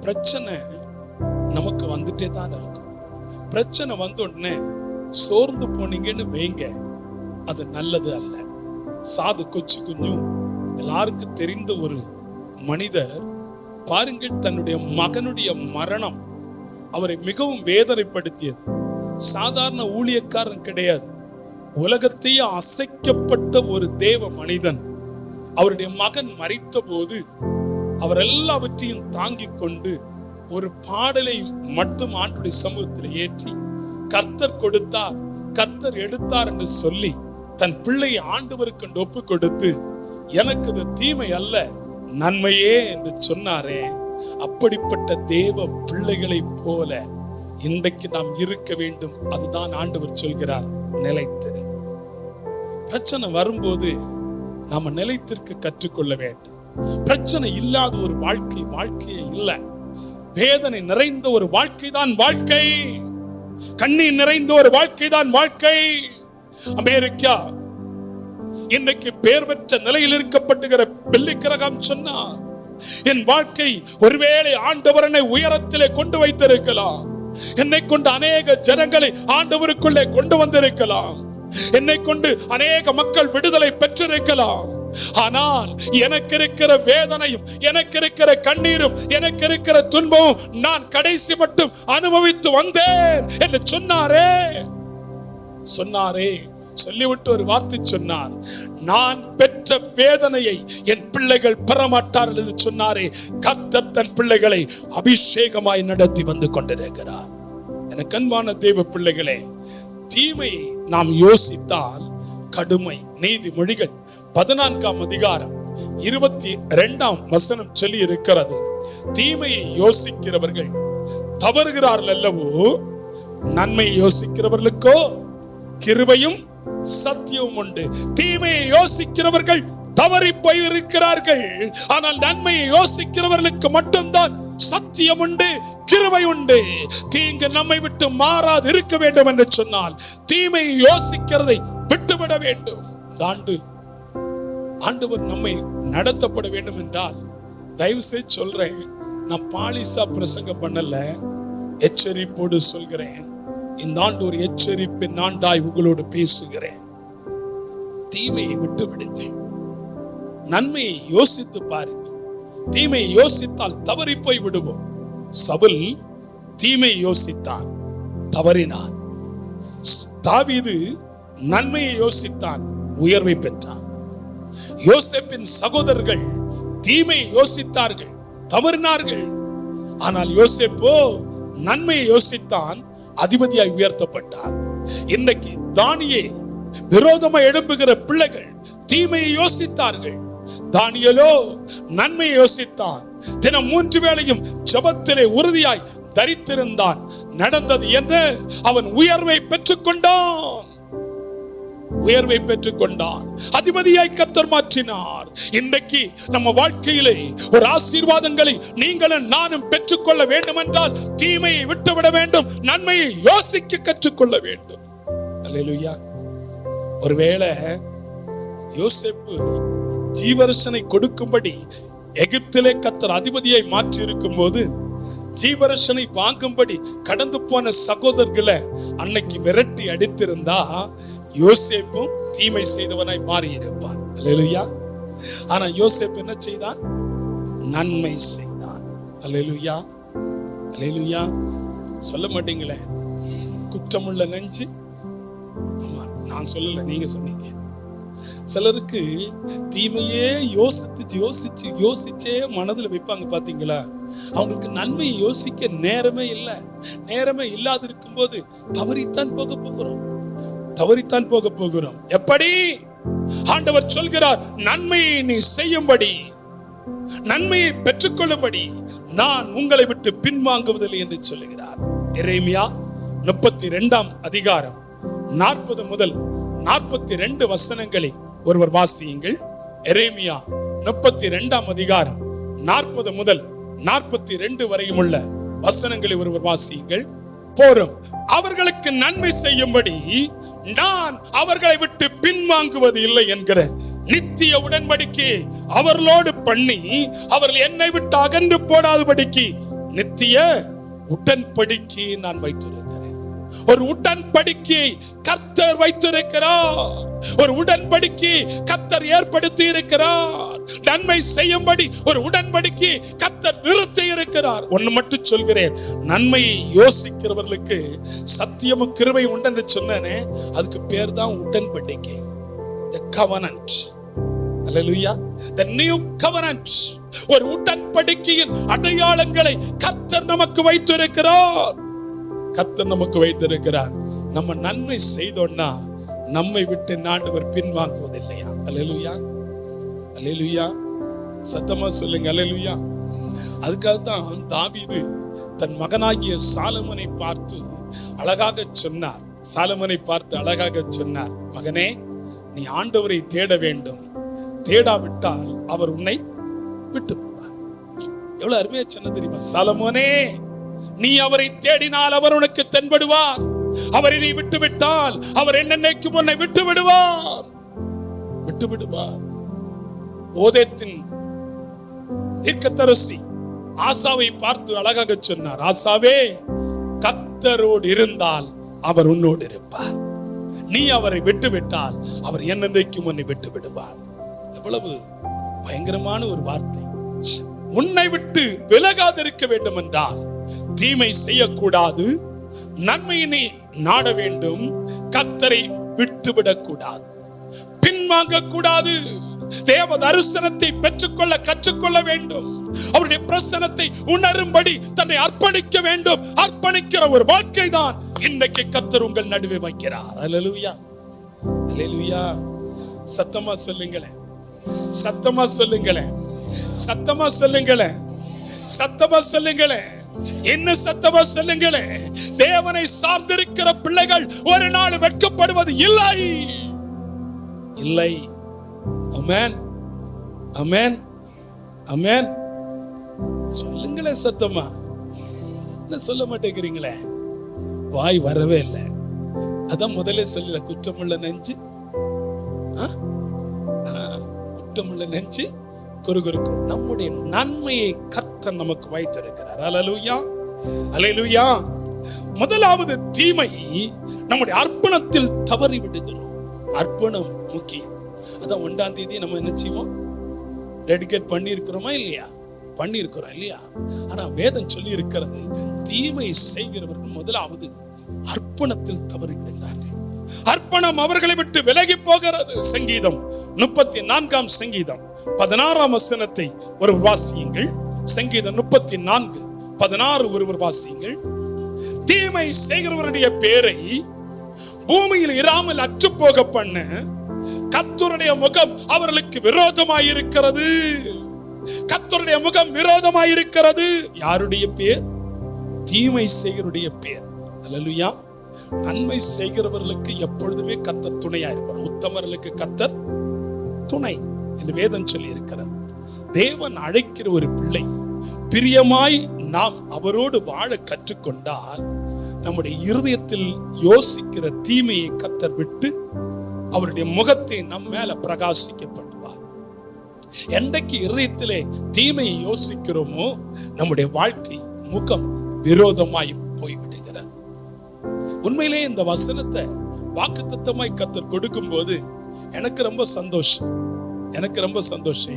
C: பிரச்சனை நமக்கு வந்துட்டே தான் இருக்கும். பிரச்சனை வந்த உடனே சோர்ந்து போனீங்கன்னு வைங்க, அது நல்லது அல்ல. சாது கொச்சு குஞ்சும் எல்லாருக்கும் தெரிந்த ஒரு மனிதர் பாருங்கள், தன்னுடைய மகனுடைய மரணம் அவரை மிகவும் வேதனைப்படுத்தியது. சாதாரண ஊழியக்காரன் கிடையாது, உலகத்தையே அசைக்கப்பட்ட ஒரு தேவ மனிதன். அவருடைய மகன் மரித்த போது அவர் எல்லாவற்றையும் தாங்கிக் கொண்டு ஒரு பாடலை மட்டும் ஆண்டுடைய சமூகத்தில் ஏற்றி, கர்த்தர் கொடுத்தார், கர்த்தர் எடுத்தார் என்று சொல்லி தன் பிள்ளையை ஆண்டவருக்கு ஒப்பு கொடுத்து, எனக்கு இது தீமை அல்ல நன்மையே என்று சொன்னாரே. அப்படிப்பட்ட தேவ பிள்ளைகளை போல இன்றைக்கு நாம் இருக்க வேண்டும். அதுதான் ஆண்டவர் சொல்கிறார், நிலைத்து. பிரச்சனை வரும்போது நாம நிலைத்திருக்க கற்றுக்கொள்ள வேண்டும். பிரச்சனை இல்லாத ஒரு வாழ்க்கையே இல்லை. வேதனை நிறைந்த ஒரு வாழ்க்கை தான் வாழ்க்கை. கண்ணீர் நிறைந்த ஒரு வாழ்க்கை தான் வாழ்க்கை. அமெரிக்கா இன்னைக்கு பெயர் பெற்ற நிலையில் இருக்கப்பட்டுகிற பில்லி கிரஹாம் சொன்னார், என் வாழ்க்கை ஒருவேளை ஆண்டவர் என்னை உயரத்திலே கொண்டு வைத்திருக்கலாம், என்னை கொண்டு அநேக ஜனங்களை ஆண்டவருக்குள்ளே கொண்டு வந்திருக்கலாம், என்னை கொண்டு அநேக மக்கள் விடுதலை பெற்றிருக்கலாம், ஆனால் எனக்கு இருக்கிற வேதனையும், எனக்கு இருக்கிற கண்ணீரும், எனக்கு இருக்கிற துன்பமும் நான் கடைசி மட்டும் அனுபவித்து வந்தேன் என்று சொன்னாரே. சொல்லிவிட்டு ஒரு வார்த்தை சொன்னார், நான் பெற்ற வேதனையை என் பிள்ளைகள் பெறமாட்டார்கள் என்று சொன்னாரே. கர்த்தர் தன் பிள்ளைகளை அபிஷேகமாய் நடத்தி வந்து கொண்டிருக்கிறார். எனக்கு அன்பான தேவ பிள்ளைகளே, தீமையை நாம் யோசித்தால் கடுமை. நீதிமொழிகள் 14ஆம் அதிகாரம் 22ஆம் வசனம் சொல்லி இருக்கிறது, தீமையை யோசிக்கிறவர்கள் தவறுகிறார்கள் அல்லவோ, நன்மையை யோசிக்கிறவர்களுக்கோ கிருபையும் சத்தியமும் உண்டு. தீமையை யோசிக்கிறவர்கள் தவறி போயிருக்கிறார்கள், ஆனால் நன்மையை யோசிக்கிறவர்களுக்கு மட்டும்தான் சத்தியம் உண்டு, கிருபை உண்டு. தீங்கு நம்மை விட்டு மாறாது இருக்க வேண்டும் என்று சொன்னால் தீமையை யோசிக்கிறதை விட்டுவிட வேண்டும். ஆண்டவர் நம்மை நடத்தப்பட வேண்டும் என்றால், தயவு செய்து சொல்றேன், நான் பாலிசா பிரசங்கம் பண்ணல, எச்சரிப்போடு சொல்கிறேன். இந்த ஆண்டு ஒரு எச்சரிப்பின் ஆண்டாய் உங்களோடு பேசுகிறேன். தீமையை விட்டு விடுங்கள், நன்மையை யோசித்து பாருங்கள். தீமையை யோசித்தால் தவறி போய் விடுவோம். சவுல் தீமையை யோசித்தான், தவறினான். தாவீது நன்மையை யோசித்தான், உயர்வை பெற்றான். யோசேப்பின் சகோதரர்கள் தீமையை யோசித்தார்கள், தவறினார்கள். ஆனால் யோசேப்போ நன்மையை யோசித்தான், அதிபதியாய் உயர்த்தப்பட்டார். இன்னைக்கு தானியே விரோதமாய் எழும்புகிற பிள்ளைகள் தீமையை யோசித்தார்கள், தானியேலோ நன்மையை யோசித்தான். தினம் 3 வேளையும் ஜெபத்திலே உறுதியாய் தரித்திருந்தான். நடந்தது என்ன? அவன் உயர்வை பெற்றுக்கொண்டான். அதிபதியாய் கர்த்தர் மாற்றினார். இன்றைக்கு நம்ம வாழ்க்கையிலே ஒரு ஆசீர்வாதங்களை நீங்களும் நானும் பெற்றுக்கொள்ள வேண்டும் என்றால் தீமையை விட்டுவிட வேண்டும், நன்மையை யோசிக்க கற்றுக்கொள்ள வேண்டும். அல்லேலூயா. ஒருவேளை யோசேப்பு ஜீவரசனை கொடுக்கும்படி எகிப்திலே கர்த்தர் அதிபதியை மாற்றி இருக்கும் போது, ஜீவரசனை வாங்கும்படி கடந்து போன சகோதரர்களை அன்னைக்கு விரட்டி அடித்திருந்தா யோசேப்பும் தீமை செய்தவனாய் மாறி இருப்பான். அல்லேலூயா. ஆனா யோசேப்பு என்ன செய்தான்? நன்மை செய்தான். அல்லேலூயா, அல்லேலூயா. சொல்ல மாட்டீங்களே, குற்றமுள்ள நெஞ்சு. ஆமா, நான் சொல்லல, நீங்க சொன்னீங்க. சிலருக்கு தீமையே யோசிச்சே மனதில் வைப்பாங்க. பாத்தீங்களா? அவங்களுக்கு நன்மையை யோசிக்க நேரமே இல்லை. நேரமே இல்லாது இருக்கும் போது தவறித்தான் போக போகிறோம். எப்படி? ஆண்டவர் சொல்கிறார், நன்மையை நீ செய்யும்படி, நன்மையை பெற்றுக்கொள்ளும்படி நான் உங்களை விட்டு பின்வாங்குவதில்லை என்று சொல்லுகிறார். எரேமியா 32 அதிகாரம் 40 முதல் 42 வசனங்களை ஒருவர் வாசியுங்கள். எரேமியா 32 அதிகாரம் 40 முதல் 42 வரையும் உள்ள வசனங்களை ஒருவர் வாசியுங்கள். போரும் அவர்களுக்கு நன்மை செய்யும்படி நான் அவர்களை விட்டு பின்வாங்குவது இல்லை என்கிற நித்திய உடன்படிக்கை அவர்களோடு பண்ணி அவர்கள் என்னை விட்டு அகன்று போடாதபடிக்கு நித்திய உடன்படிக்கை நான் வைத்திருக்கிறேன். ஒரு உடன்படிக்கை கர்த்தர் வைத்திருக்கிறார். ஒரு உடன்படிக்கை கர்த்தர் ஏற்படுத்தி இருக்கிறார். நன்மை செய்யும்படி ஒரு உடன்படிக்கை கர்த்தர் நிறுத்தி இருக்கிறார். ஒன்னு மட்டும் சொல்கிறேன், நன்மையை யோசிக்கிறவர்களுக்கு சத்தியமும் கிருபை உண்டு என்று சொன்னேனே, அதுக்கு பேர் தான் உடன்படிக்கை. The covenant. Hallelujah. The new covenant. ஒரு உடன்படிக்கையின் அடையாளங்களை கர்த்தர் நமக்கு வைத்திருக்கிறார். நம்ம நன்மை செய்தோம்னா நம்மை விட்டு ஆண்டவர் பின்வாங்குவதில்லையா? அல்லேலூயா, அல்லேலூயா. சத்தமா சொல்லுங்க அல்லேலூயா. அதுக்காக தான் தாவீது தன் மகனாகிய சாலமோனை பார்த்து அழகாக சொன்னார், மகனே, நீ ஆண்டவரை தேட வேண்டும், தேடாவிட்டால் அவர் உன்னை விட்டு போவார். எவ்வளவு அருமையா சொன்ன தெரியுமா? சாலமோனே, நீ அவரை தேடினால் அவர் உனக்கு தென்படுவார். அவரை நீ விட்டுவிட்டால் அவர் என்னென்னைக்கும் உன்னை விட்டு விடுவார். ஓதேத்தின் தீர்க்கதரிசி ஆசாவை பார்த்து அழகாக சொன்னார், ஆசாவே, கர்த்தரோடு இருந்தால் அவர் உன்னோடு இருப்பார். நீ அவரை விட்டுவிட்டால் அவர் என்னென்னைக்கும் உன்னை விட்டு விடுவார். எவ்வளவு பயங்கரமான ஒரு வார்த்தை. உன்னை விட்டு விலகாதிருக்க வேண்டும் என்றால் தீமை செய்யக்கூடாது, நன்மையினை நாட வேண்டும், கர்த்தரை விட்டுவிடக் கூடாது, பின்வாங்க கூடாது. தேவ தரிசனத்தை பெற்றுக்கொள்ள கற்றுக்கொள்ள வேண்டும். அவருடைய பிரசனத்தை உணரும்படி தன்னை அர்ப்பணிக்க வேண்டும். அர்ப்பணிக்கிற ஒரு வாழ்க்கை தான் இன்றைக்கு கர்த்தர் உங்கள் நடுவே வைக்கிறார். அல்லேலூயா, அல்லேலூயா. சத்தமா சொல்லுங்களேன், சத்தமா சொல்லுங்களேன், சத்தமா சொல்லுங்களேன், சத்தமா சொல்லுங்களேன், என்ன சத்தமா சொல்லுங்களேன். தேவனை சார்ந்திருக்கிற பிள்ளைகள் ஒரு நாள் வெட்கப்படுவது இல்லை, இல்லை. ஆமென், ஆமென், ஆமென். சொல்லுங்களேன் சத்தமா. என்ன சொல்ல மாட்டேங்கிறீங்களே? வாய் வரவே இல்லை. அதான் முதல்ல சொல்லல, குற்றமுள்ள நெஞ்சு, குற்றமுள்ள நெஞ்சு குறுகுறுக்கும். நம்முடைய நன்மையை கர்த்தர் நமக்கு வைத்திருக்கிறார். அல்லேலூயா, அல்லேலூயா. முதலாவது தீமை நம்முடைய அர்ப்பணத்தில் தவறி விடுகிறோம். அர்ப்பணம் முக்கியம். அதான் 1ஆம் தேதி நம்ம என்ன செய்வோம்? டெடிகேட் பண்ணியிருக்கிறோமா இல்லையா? பண்ணியிருக்கிறோம் இல்லையா? ஆனா வேதம் சொல்லி இருக்கிறது, தீமை செய்கிறவர்கள் முதலாவது அர்ப்பணத்தில் தவறி விடுகிறார்கள். அர்ப்பணம் அவர்களை விட்டு விலகி போகிறது. சங்கீதம் 34 சங்கீதம் 16 வசனத்தை ஒருவர் வாசியுங்கள். சங்கீதம் 34:16 ஒருவர் வாசியுங்கள். தீமை செய்கிறவருடைய பேரை பூமியில் இராமல் அற்று போக பண்ண கர்த்தருடைய முகம் அவர்களுக்கு விரோதமாயிருக்கிறது. கர்த்தருடைய முகம் விரோதமாயிருக்கிறது. யாருடைய பேர்? தீமை செய்கிறவருடைய பேர். அல்லேலூயா. நன்மை செய்கிறவர்களுக்கு எப்பொழுதுமே கர்த்தர் துணையா இருப்பார். உத்தமர்களுக்கு கர்த்தர் துணை என்று வேதம் சொல்லி இருக்கிறார். தேவன் அழைக்கிற ஒரு பிள்ளை பிரியமாய் நாம் அவரோடு வாழ கற்றுக்கொண்டால் நம்முடைய இருதயத்தில் யோசிக்கிற தீமையை கர்த்தர் விட்டு அவருடைய முகத்தை நம் மேல பிரகாசிக்க பண்ணுவார். என்றைக்கு இருதயத்திலே தீமையை யோசிக்கிறோமோ நம்முடைய வாழ்க்கை முகம் விரோதமாய் போய்விடுகிறது. உண்மையிலே இந்த வசனத்தை வாக்குத்தத்தமாய் கர்த்தர் கொடுக்கும் போது எனக்கு ரொம்ப சந்தோஷம்.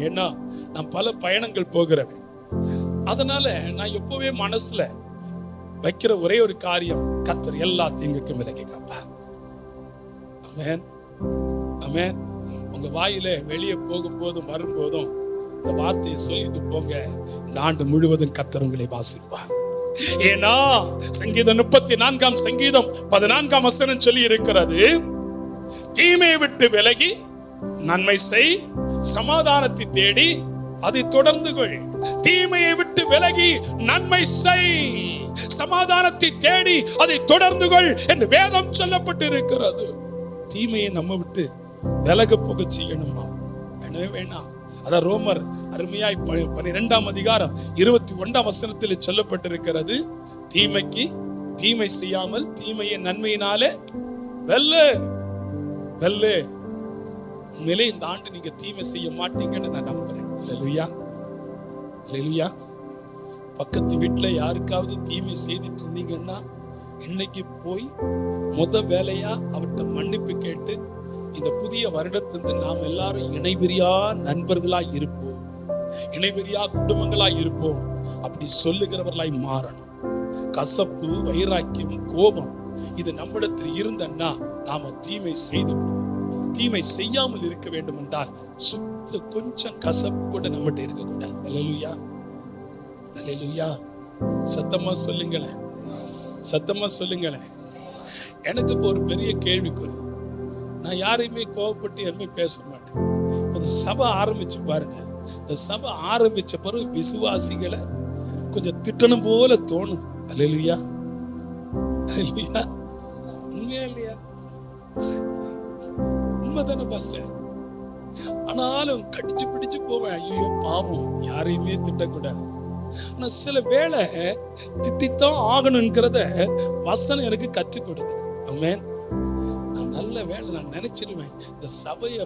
C: ஏன்னா நான் பல பயணங்கள் போகிறேன். அதனால நான் எப்பவே மனசுல வைக்கிற ஒரே ஒரு காரியம், கர்த்தர் எல்லா தீங்குக்கும் விலகி காப்பார். ஆமென், ஆமென். உங்க வாயில வெளியே போகும்போதும் வரும்போதும் இந்த வார்த்தையை சொல்லிட்டு போங்க. இந்த ஆண்டு முழுவதும் கர்த்தர் உங்களை வாசிப்பார். ஏன்னா சங்கீதம் 34 சங்கீதம் 14 வசனம் சொல்லி இருக்கிறது, தீமையை விட்டு விலகி நன்மை செய், சமாதானத்தை தேடி அதை தொடர்ந்து கொள். தீமையை விட்டு விலகி நன்மை செய், சமாதானத்தை தேடி அதை தொடர்ந்து கொள் என்று வேதம் சொல்லப்பட்டு இருக்கிறது. தீமையை நம்ம விட்டு விலக போக செய்யணுமா? வேணவே வேணாம். அதான் ரோமர் அருமையாய் 12ஆம் அதிகாரம் 21ஆம் வசனத்தில் சொல்லப்பட்டிருக்கிறது, தீமைக்கு தீமை செய்யாமல் தீமையை நன்மையினாலே வெல்லு. உண்மையிலே இந்த ஆண்டு நீங்க தீமை செய்ய மாட்டீங்கன்னு நான் நம்புறேன். அல்லேலூயா, அல்லேலூயா. பக்கத்து வீட்டுல யாருக்காவது தீமை செய்துட்டு இருந்தீங்கன்னா இன்னைக்கு போய் முத வேலையா அவர்கிட்ட மன்னிப்பு கேட்டு இந்த புதிய வருடத்திலிருந்து நாம் எல்லாரும் இணைபிரியா நண்பர்களாய் இருப்போம், இணைபிரியா குடும்பங்களாய் இருப்போம். அப்படி சொல்லுகிறவர்களாய் மாறணும். கசப்பு, வைராக்கியம், கோபம் இது நம்மிடத்தில் இருந்தன்னா நாம தீமை செய்து தீமை செய்யாமல் இருக்க வேண்டும் என்றால் சுத்த கொஞ்சம் கசப்பு கூட நம்மகிட்ட இருக்கக்கூடாது. அல்லேலூயா, அல்லேலூயா. சத்தமா சொல்லுங்களேன், சத்தமா சொல்லுங்களேன். எனக்கு இப்போ ஒரு பெரிய கேள்விக்குறி. நான் யாரையுமே கோவப்பட்டு யாருமே பேச மாட்டேன். ஒரு சபை ஆரம்பிச்சு பாருங்க. இந்த சபை ஆரம்பிச்ச பிறகு விசுவாசிகளை கொஞ்சம் திட்டணும் போல தோணுது. அல்லேலூயா, அல்லேலூயா. உண்மையா இல்லையா? உண்மைதானே பாஸ்டர்? ஆனாலும் கடிச்சு பிடிச்சு போவேன். ஐயோ பாவம், யாரையுமே திட்டக்கூடாது. ஆனா சில வேளை திட்டித்தான் ஆகணும்ங்கிறத வசனம் எனக்கு கற்றுக் கொடுக்குது. ஆமென். நான் நல்ல வேளை நான் நினைச்சிருவேன், இந்த சபையை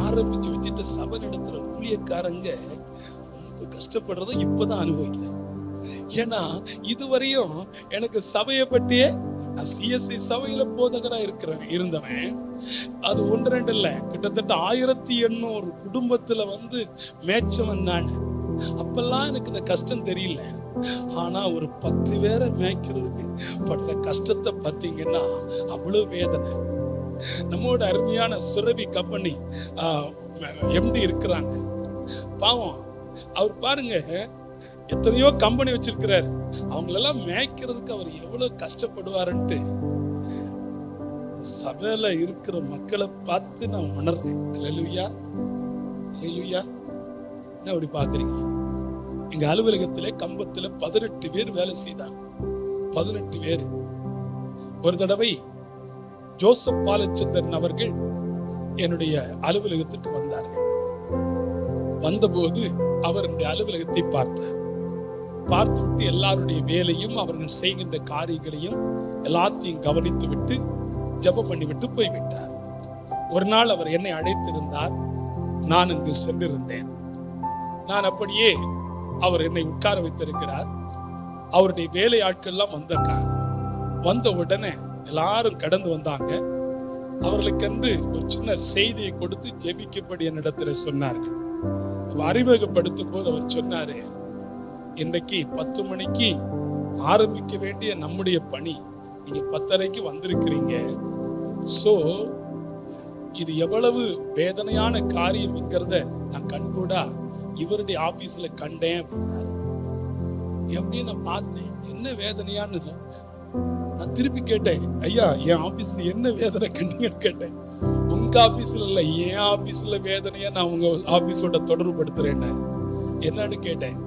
C: ஆரம்பிச்சு வச்சுட்டு சபை நடத்துற ஊழியக்காரங்க ரொம்ப கஷ்டப்படுறத இப்பதான் அனுபவிக்கிறேன். ஏன்னா இதுவரையும் எனக்கு சபையை பற்றியே, நான் சிஎஸ்சி சபையில போதகரா இருந்தவன். அது 1-2 இல்ல, கிட்டத்தட்ட 1800 குடும்பத்துல மேய்ச்சவன் நான். அப்பெல்லாம் எனக்கு இந்த கஷ்டம் தெரியல. ஆனா ஒரு 10 பேரை மேய்க்கிறதுக்கு படுற கஷ்டத்தை பார்த்தீங்கன்னா அவ்வளவு வேதனை. நம்மோட அருமையான சுரபி கம்பெனி எம்டி இருக்கிறாங்க. பாவம், அவர் பாருங்க எத்தனையோ கம்பெனி வச்சிருக்கிறாரு. அவங்களெல்லாம் மேய்க்கிறதுக்கு அவர் எவ்வளவு கஷ்டப்படுவாருன்ட்டு சபையில இருக்கிற மக்களை பார்த்து நான் உணர்றேன். அல்லேலூயா, அல்லேலூயா. என்ன அப்படி பாக்குறீங்க? எங்க அலுவலகத்திலே கம்பத்துல 18 பேர் வேலை செய்தாங்க. 18 பேர். ஒரு தடவை ஜோசப் பாலச்சந்திரன் அவர்கள் என்னுடைய அலுவலகத்துக்கு வந்தார்கள். வந்தபோது அவர் என்னுடைய அலுவலகத்தை பார்த்தார். பார்த்து விட்டு எல்லாருடைய வேலையும் அவர்கள் செய்கின்ற காரியங்களையும் எல்லாத்தையும் கவனித்து விட்டு ஜெபம் பண்ணி விட்டு போய்விட்டார். ஒரு நாள் அவர் என்னை அழைத்திருந்தார். நான் அங்கு சென்றிருந்தேன். நான் அப்படியே அவர் என்னை உட்கார வைத்திருக்கிறார். அவருடைய வேலை ஆட்கள்லாம் வந்த உடனே எல்லாரும் கடந்து வந்தாங்க. அவர்களுக்கென்று ஒரு சின்ன செய்தியை கொடுத்து ஜெபிக்கும்படி என்னிடத்துல சொன்னார்கள். அறிமுகப்படுத்தும் போது அவர் சொன்னாரு, இன்றைக்கு 10 மணிக்கு ஆரம்பிக்க வேண்டிய நம்முடைய பணி நீங்க 10:30 வந்திருக்கிறீங்க. சோ இது எவ்வளவு வேதனையான காரியம் என்கிறத நான் கண்கூடா இவருடைய ஆபீஸ்ல கண்டேன் அப்படின்னாரு. எப்படி நான் பார்த்தேன், என்ன வேதனையான்னு நான் திருப்பி கேட்டேன், ஐயா என் ஆபீஸ்ல என்ன வேதனை கண்டீங்கன்னு கேட்டேன். உங்க ஆபீஸ்ல இல்ல, என் ஆபீஸ்ல வேதனையா நான் உங்க ஆபீஸோட தொடர்பு படுத்துறேன். என்னன்னு கேட்டேன்.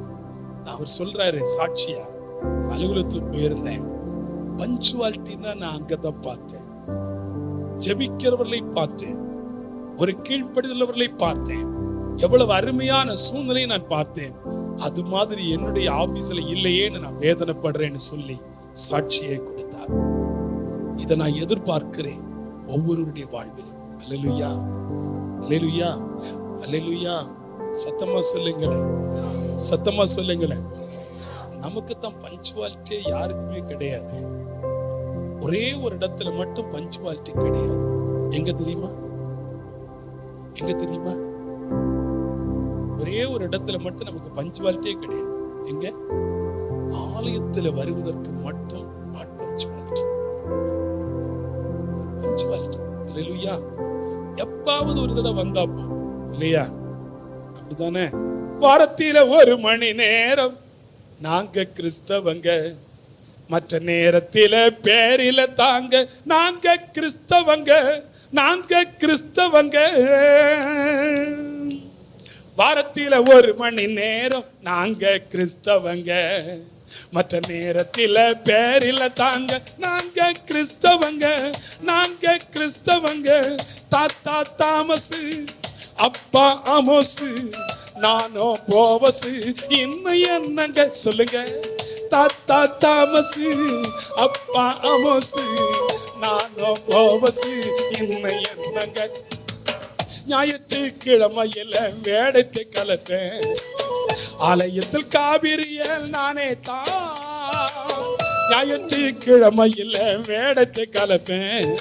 C: அவர் சொல்றாரு, சாட்சியா அலுவலகத்துக்கு போயிருந்தேன், பஞ்சுவாலிட்டின்னா நான் அங்கதான் பார்த்தேன், ஜெபிக்கிறவர்களை பார்த்தேன், ஒரு கீழ்ப்படிதலவர்களை பார்த்தேன், எவ்வளவு அருமையான சூழ்நிலையை நான் பார்த்தேன். அது மாதிரி என்னுடைய ஆபீஸ்ல இல்லையேன்னு நான் வேதனைப்படுறேன்னு சொல்லி சாட்சியை கொடுத்தார். இதை நான் எதிர்பார்க்கிறேன் ஒவ்வொருவருடைய வாழ்விலும். அல்லேலூயா, அல்லேலூயா, அல்லேலூயா. சத்தமா சொல்லுங்களேன், சத்தமா சொல்லுங்களேன். நமக்கு தான் பஞ்சுவாலிட்டியே யாருக்குமே கிடையாது. ஒரே ஒரு இடத்துல மட்டும் பஞ்சுவாலிட்டி கிடையாது. எங்க தெரியுமா? எங்க தெரியுமா? ஒரே ஒரு இடத்துல மட்டும் நமக்கு பஞ்சுவாலிட்டியே கிடையாது. எங்க? ஆலயத்துல வருவதற்கு மட்டும் நாட் பஞ்சுவாலிட்டி. பஞ்சுவாலிட்டி. அல்லேலூயா. எப்பாவது ஒரு தடவை வந்தா போதும் இல்லையா? அப்படிதானே? வாரத்தில 1 மணி நேரம் நாங்க கிறிஸ்தவங்க, மற்ற நேரத்தில பேரில தாங்க நாங்க கிறிஸ்தவங்க, நாங்க கிறிஸ்தவங்க. வாரத்தில 1 மணி நேரம் நாங்க கிறிஸ்தவங்க, மற்ற நேரத்தில பேரில தாங்க நாங்க கிறிஸ்தவங்க, நாங்க கிறிஸ்தவங்க. தாத்தா தாமசு, அப்பா ஆமோசு, நானும் போவசு, இன்னும் என்னங்க சொல்லுங்க. தாத்தா தாமசு, அப்பா ஆமோசு, நானும் போவசு, இன்னும் என்னங்க. ஞாயிற்றுக்கிழமையில வேடத்தை கலப்பேன், ஆலயத்தில் காவிரியல் நானே தான். ஞாயிற்றுக்கிழமையில வேடத்தை கலப்பேன்,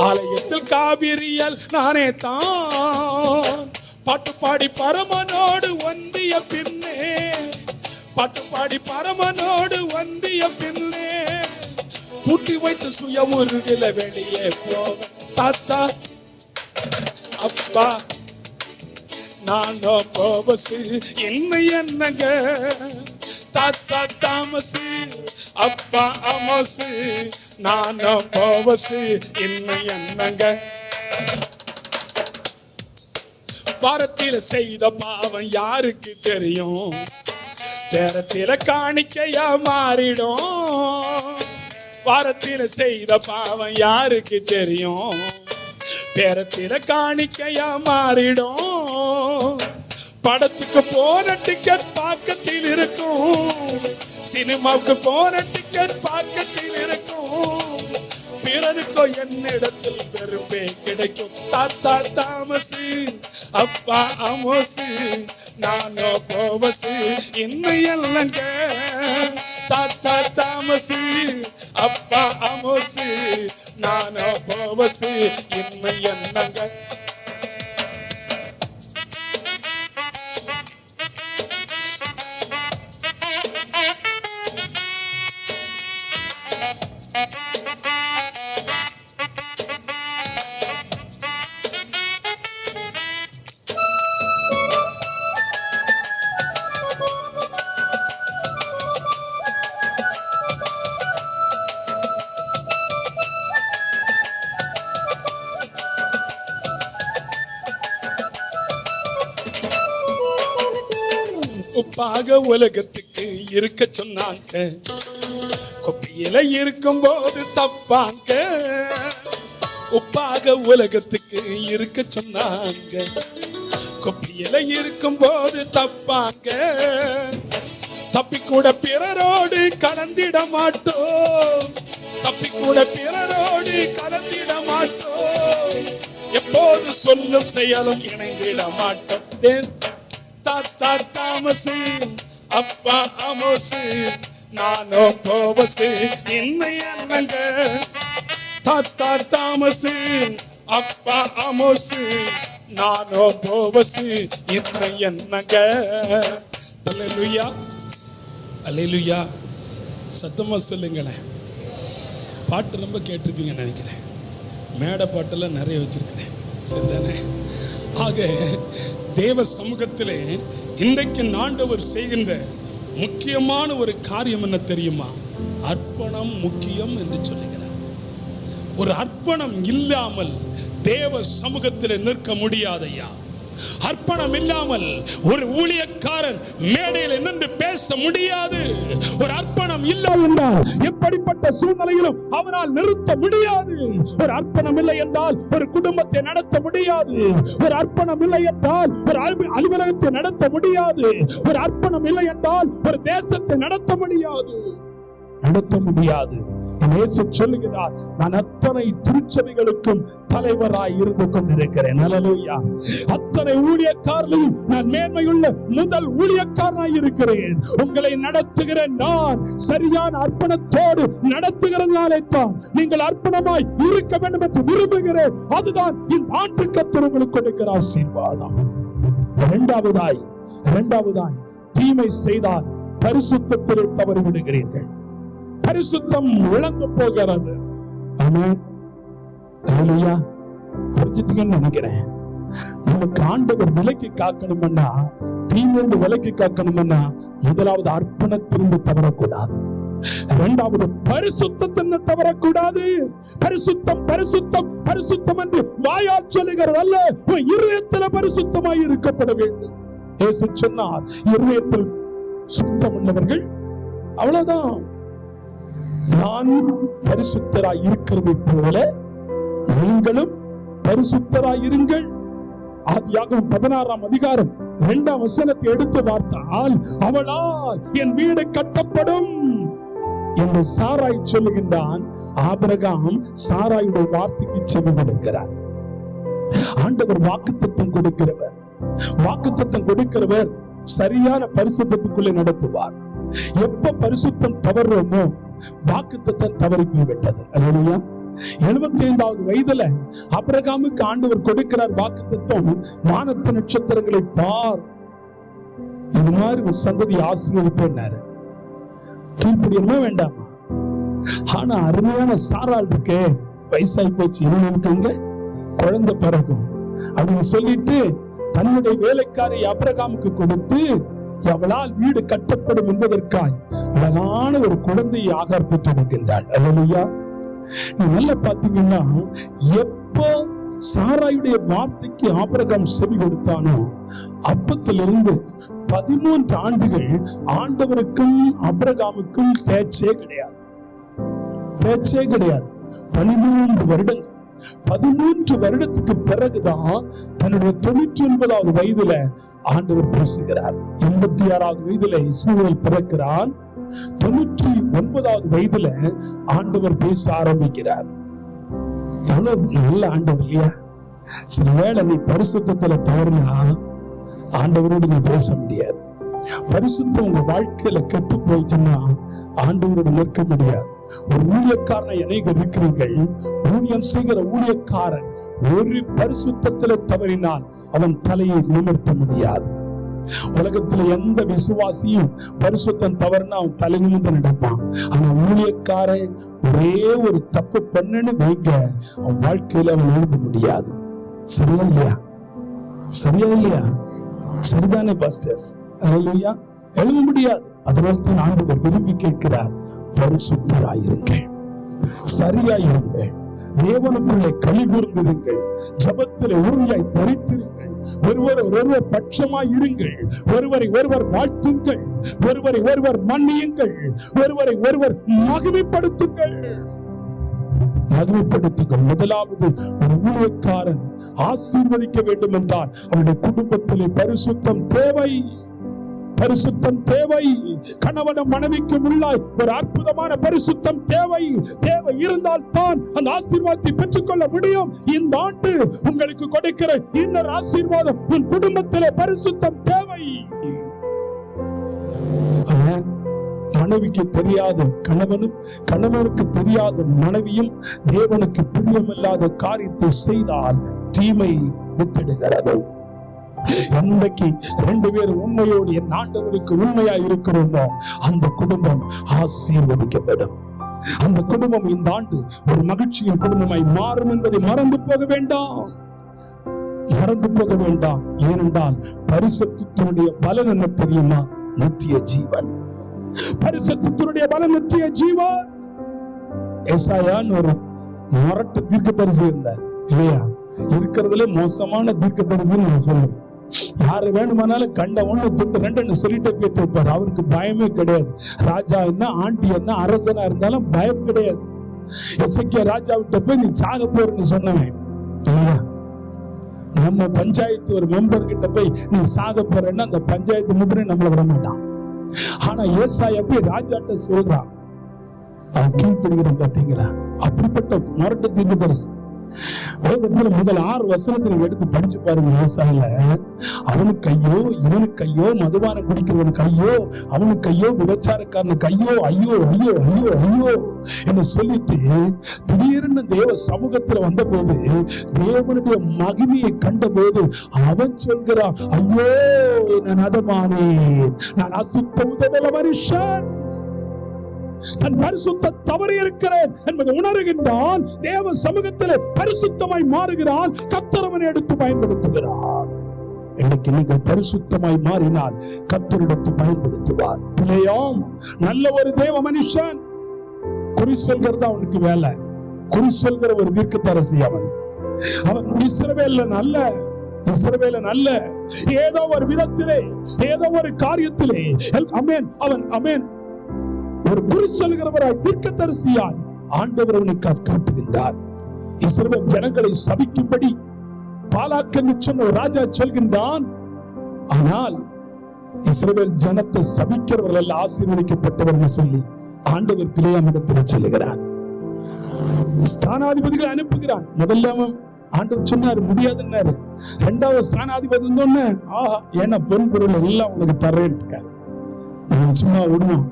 C: ஆலயத்தில் காவிரியல் நானே தான். பாட்டு பாடி பரமனோடு ஒன்றிய பின்னே, பாட்டு பாடி பரமனோடு ஒன்றிய பின்னே, பூட்டி வைத்து சுயமுருகில வெளியே போவேன். தாத்தா அப்பா நானோ போவசு, இன்னும் என்னங்க. தாத்தா தாமசு, அப்பா அமோசு, நானோ போவசு, இன்னும் என்னங்க. வாரத்தில செய்த பாவம் யாருக்கு தெரியும், நேரத்தில காணிக்கையா மாறிடும். வாரத்தில செய்த பாவம் யாருக்கு தெரியும், பேரத்தில காணிக்கையா மாறிடும். படத்துக்கு போன டிக்கெட் பாக்கத்தில் இருக்கும், சினிமாவுக்கு போன டிக்கெட் பாக்கத்தில் இருக்கும். பிறருக்கோ என்னிடத்தில் வெறுப்பே கிடைக்கும். தாத்தா தாமசு, அப்பா அமோசு, நானோ போவசு, இன்னும் இல்லங்க. தாத்தா தாமசு, அப்பா அமோசு, நானோ போவசு, இன்னும் என்னங்க. உப்பாக உலகத்துக்கு இருக்க சொன்னாங்க, கொப்பியில இருக்கும் போது தப்பாங்க. உப்பாக உலகத்துக்கு இருக்க சொன்னாங்க, கொப்பியில இருக்கும் போது தப்பாங்க. தப்பிக்கூட பிறரோடு கலந்திட மாட்டோம், தப்பிக்கூட பிறரோடு கலந்திட மாட்டோம். எப்போது சொல்லும் செயலும் இணைந்திட மாட்டோம். தாத்தா தாமசு, அப்பா அமோசு, நானோ போவசு, இன்னும் என்னங்க. தாத்தா தாமசு, அப்பா அமோசு, நானோ போவசு, இன்னும் என்னங்க. அல்லேலூயா, அல்லேலூயா. சத்தமா சொல்லுங்களேன். பாட்டு ரொம்ப கேட்டிருப்பீங்கன்னு நினைக்கிறேன். மேடை பாட்டெல்லாம் நிறைய வச்சிருக்கிறேன், சரிதானே? ஆக தேவ சமூகத்திலே இன்றைக்கு ஆண்டவர் செய்கின்ற முக்கியமான ஒரு காரியம் என்ன தெரியுமா? அர்ப்பணம் முக்கியம் என்று சொல்லுகிறார். ஒரு அர்ப்பணம் இல்லாமல் தேவ சமூகத்திலே நிற்க முடியாதையா. அர்ப்பணம் இல்லாமல் ஒரு ஊழியக்காரன் மேடையில் நின்று பேச முடியாது. ஒரு அர்ப்பணம் இல்லை என்றால் எப்படிப்பட்ட சூழ்நிலையிலும் அவனால் நிறுத்த முடியாது. ஒரு அர்ப்பணம் இல்லை என்றால் ஒரு குடும்பத்தை நடத்த முடியாது. ஒரு அர்ப்பணம் இல்லை என்றால் ஒரு அலுவலகத்தை நடத்த முடியாது. ஒரு அர்ப்பணம் இல்லை என்றால் ஒரு தேசத்தை நடத்த முடியாது. இயேசு சொல்லுகிறார், நான் அத்தனை திருச்சபைகளுக்கும் தலைவராய் இருந்து கொண்டிருக்கிறேன். அல்லேலூயா. அத்தனை ஊழியக்காரர்களையும் நான் மேன்மையுள்ள முதல் ஊழியக்காரனாய் இருக்கிறேன். உங்களை நடத்துகிற நான் சரியான அர்ப்பணத்தோடு நடத்துகிறதுனாலே தான் நீங்கள் அர்ப்பணமாய் இருக்க வேண்டும் என்று விரும்புகிறேன். அதுதான் இந்த ஆண்டு கர்த்தர் உங்களுக்கு கொடுக்கிற ஆசீர்வாதம். இரண்டாவதாய் தீமை செய்தால் பரிசுத்தத்திலே தவறி விடுகிறீர்கள். பரிசுத்தம் இழந்து போகிறது. ஆமென். அல்லேலூயா. புரிஞ்சுட்டீங்கன்னு நினைக்கிறேன். நமக்கு ஆண்டவர் விலக்கி காக்கணும்னா, தீமையிலிருந்து விலக்கி காக்கணும்னா, முதலாவது அர்ப்பணத்திலிருந்து தவறக்கூடாது. இரண்டாவது பரிசுத்தத்திலிருந்து தவறக்கூடாது. பரிசுத்தம் பரிசுத்தம் பரிசுத்தம் என்று வாயால் சொல்லுகிறது அல்ல, இருதயத்தில் பரிசுத்தமாய் இருக்கப்பட வேண்டும். இயேசு சொன்னார், இருதயத்தில் சுத்தம் உள்ளவர்கள், அவ்வளவுதான், நான் பரிசுத்தராய் இருக்கிறதை போல நீங்களும் பரிசுத்தராய் இருங்கள். ஆதியாகமம் 16ஆம் அதிகாரம் 2ஆம் வசனத்தை எடுத்து பார்த்தால், அவளால் என் வீடு கட்டப்படும் என்று சாராய் சொல்லுகின்றான். ஆபிரகாம் சாராயுடைய வார்த்தைக்கு செவி கொடுக்கிறார். ஆண்டவர் வாக்குத்தத்தம் கொடுக்கிறவர். வாக்குத்தத்தம் கொடுக்கிறவர் சரியான பரிசுத்தத்துக்குள்ளே நடத்துவார். எப்ப பரிசுத்தம் தவறுமோ வாக்குத்தத்தம் தவறி போய்விட்டது. அல்லேலூயா. 75வது வயதுல ஆபிரகாமுக்கு ஆண்டவர் கொடுக்கிறார் வாக்குத்தத்தம், வானத்து நட்சத்திரங்களை பார், இது மாதிரி ஒரு சந்ததி ஆசீர்வதிப்பேன்னாரு. கீழ்ப்படியணுமா வேண்டாமா? ஆனா அருமையான சாராள் இருக்கே, வயசாகி போச்சு, இன்னும் குழந்தை பிறகும் அப்படின்னு சொல்லிட்டு தன்னுடைய வேலைக்காரை ஆபிரகாமுக்கு கொடுத்து, அவளால் வீடு கட்டப்படும் என்பதற்காய் அழகான ஒரு குழந்தையை ஆகார் பெற்றெடுக்கின்றாள். அல்லேலூயா. நீ நல்லா பாத்தீங்கன்னா, எப்போ சாராயுடைய வார்த்தைக்கு ஆபிரகாம் செவி கொடுத்தானோ அப்பத்திலிருந்து 13 ஆண்டுகள் ஆண்டவருக்கும் ஆபிரகாமுக்கும் பேச்சே கிடையாது. பேச்சே கிடையாது. 13 வருடங்கள். 13 வருடத்துக்கு பிறகுதான் தன்னுடைய 99வது வயதுல ஆண்டவர் பேசுகிறார். 86வது வயதுல இஸ்மவேல் பிறக்கிறான். 99வது வயதுல ஆண்டவர் பேச ஆரம்பிக்கிறார். நல்ல ஆண்டவர் இல்லையா? சில வேளை நீ பரிசுத்தத்துல தவறுனா ஆண்டவரோடு நீ பேச முடியாது. பரிசுத்தம் உங்க வாழ்க்கையில கெட்டு போயிடுச்சுன்னா ஆண்டவரோடு நிற்க முடியாது. ஒரு ஊழியக்காரனை அநேகர் இருக்கிறீர்கள். ஊழியம் செய்கிற ஊழியக்காரன் ஒரு பரிசுத்தத்துல தவறினால் அவன் தலையை நிமிர்த்த முடியாது. உலகத்துல எந்த விசுவாசியும் பரிசுத்தம் தவறுனா அவன் தலை நிமிர்ந்து நடப்பான். ஆனா ஊழியக்காரன் ஒரே ஒரு தப்பு பண்ணன்னு வைங்க, அவன் வாழ்க்கையில அவன் எழுத முடியாது. சரியா இல்லையா? சரியா இல்லையா? சரிதானே பாஸ்டர்ஸ்? அல்லேலூயா. எழுத முடியாது. அதனால தான் ஆண்டவர் விரும்பி கேட்கிறார், பரிசுத்தராயிருங்கள், சரியாயிருங்கள், தேவனுக்குள்ளே களி கூர்ந்திருங்கள், ஜபத்திலே உறுதியாய் தரித்திருங்கள், ஒருவர் பட்சமாய் இருங்கள், ஒருவரை ஒருவர் வாழ்த்துங்கள், ஒருவரை ஒருவர் மன்னியுங்கள், ஒருவரை ஒருவர் மகிமைப்படுத்துங்கள். மகிமைப்படுத்துங்கள். முதலாவது, ஒரு ஊழியக்காரன் ஆசீர்வதிக்க வேண்டும் என்றால் அவருடைய குடும்பத்திலே பரிசுத்தம் தேவை. பரிசுத்தம் தேவை. கணவனும் மனைவிக்கு உள்ளாய் ஒரு அற்புதமான பரிசுத்தம் தேவை. தேவை இருந்தால் தான் அந்த ஆசீர்வாதத்தை பெற்றுக்கொள்ள முடியும். இந்த ஆண்டு உங்களுக்கு கொடுக்கிற இன்னொரு ஆசீர்வாதம், உன் குடும்பத்திலே பரிசுத்தம் தேவை. மனைவிக்கு தெரியாத கணவனும் கணவனுக்கு தெரியாத மனைவியும் தேவனுக்கு பிரியமில்லாத காரியத்தை செய்தால் தீமை வித்திடுகிறது. என்னைக்கு 2 பேரும் உண்மையோடு என் ஆண்டவருக்கு உண்மையா இருக்கிறோமோ அந்த குடும்பம் ஆசீர்வதிக்கப்படும். அந்த குடும்பம் இந்த ஆண்டு ஒரு மகிழ்ச்சியின் குடும்பமாய் மாறும் என்பதை மறந்து போக வேண்டாம். மறந்து போக வேண்டாம். ஏனென்றால் பரிசுத்தத்தினுடைய பலன் என்ன தெரியுமா? நித்திய ஜீவன். பரிசுத்தத்தினுடைய பலன் நித்திய ஜீவன். ஏசாயான்னு ஒரு மரட்டு தீர்க்கதரிசி இருந்தார் இல்லையா? இருக்கிறதுல மோசமான தீர்க்கதரிசின்னு நான் சொல்லுவேன். யாரு வேணுமானாலும் கண்ட 1 துண்டு 2 சொல்லிட்டு போயிட்டு இருப்பாரு. அவருக்கு பயமே கிடையாது. ராஜா என்ன, ஆண்டி என்ன, அரசனா இருந்தாலும் பயம் கிடையாது. எசேக்கியா ராஜா விட்ட போய் நீ சாக போறன்னு சொன்னவன் இல்லையா? நம்ம பஞ்சாயத்து ஒரு மெம்பர் கிட்ட போய் நீ சாக போறேன்னா அந்த பஞ்சாயத்து முன்னே நம்மள விட மாட்டான். ஆனா ஏசாயா போய் ராஜாட்ட சொல்றான், அவன் கீழ்ப்படுகிறான். பாத்தீங்களா? அப்படிப்பட்ட மரட்டு தீர்க்கதரிசி. வேதத்துல முதல் 6 வசனத்தை நீங்க எடுத்து படிச்சு பாருங்க. ஏசாயில அவனுக்கு ஐயோ, இவனுக்கு ஐயோ, மதுபான குடிக்கிறவனுக்கு ஐயோ, அவனுக்கு ஐயோ, விபச்சாரக்காரனுக்கு ஐயோ, ஐயோ ஐயோ ஐயோ ஐயோ என்று சொல்லிட்டு திடீர்னு தேவ சமூகத்துல வந்த போது, தேவனுடைய மகிமையை கண்ட போது அவன் சொல்கிறான், ஐயோ நான் அதமானேன், நான் அசுத்த உதடல மனுஷன், தன் பரிசுத்த தவறி இருக்கிறேன் என்பதை உணர்கின்றான். தேவ சமூகத்தில் பரிசுத்தமாய் மாறுகிறான். கர்த்தர் அவனை எடுத்து பயன்படுத்துகிறார். இன்னைக்கு நீங்கள் பரிசுத்தமாய் மாறினால் கர்த்தரிடத்து பயன்படுத்துவார். பிள்ளையாம் நல்ல ஒரு தேவ மனுஷன், குறி சொல்கிறது அவனுக்கு வேலை. குறி சொல்கிற ஒரு தீர்க்கதரிசி அவன். இஸ்ரவேல்ல நல்ல ஏதோ ஒரு விதத்திலே, ஏதோ ஒரு காரியத்திலே ஆமென் அவன் ஒரு குறி சொல்கிறவராய் தீர்க்கதரிசியாய் ஆண்டவர் அவனுக்கு காட்டுகின்றார். இஸ்ரவேல் ஜனங்களை சபிக்கும்படி பாலாக் என்று சொன்ன ஒரு ராஜா சொல்கின்றான். ஆனால் இஸ்ரவேல் ஜனத்தை சபிக்கிறவர்கள் ஆசீர்வதிக்கப்பட்டவர்கள் சொல்லி ஆண்டவர் பிலேயாமிடத்தில் சொல்லுகிறார். ஸ்தானாதிபதிகளை அனுப்புகிறான். முதல்ல அவன் ஆண்டவர் சொன்னாரு முடியாதுன்னாரு. இரண்டாவது ஸ்தானாதிபதி இருந்தோன்னு ஆஹா ஏன்னா பொன் பொருள் எல்லாம் உனக்கு தர்றேன் இருக்காரு. சும்மா விடுவோம்.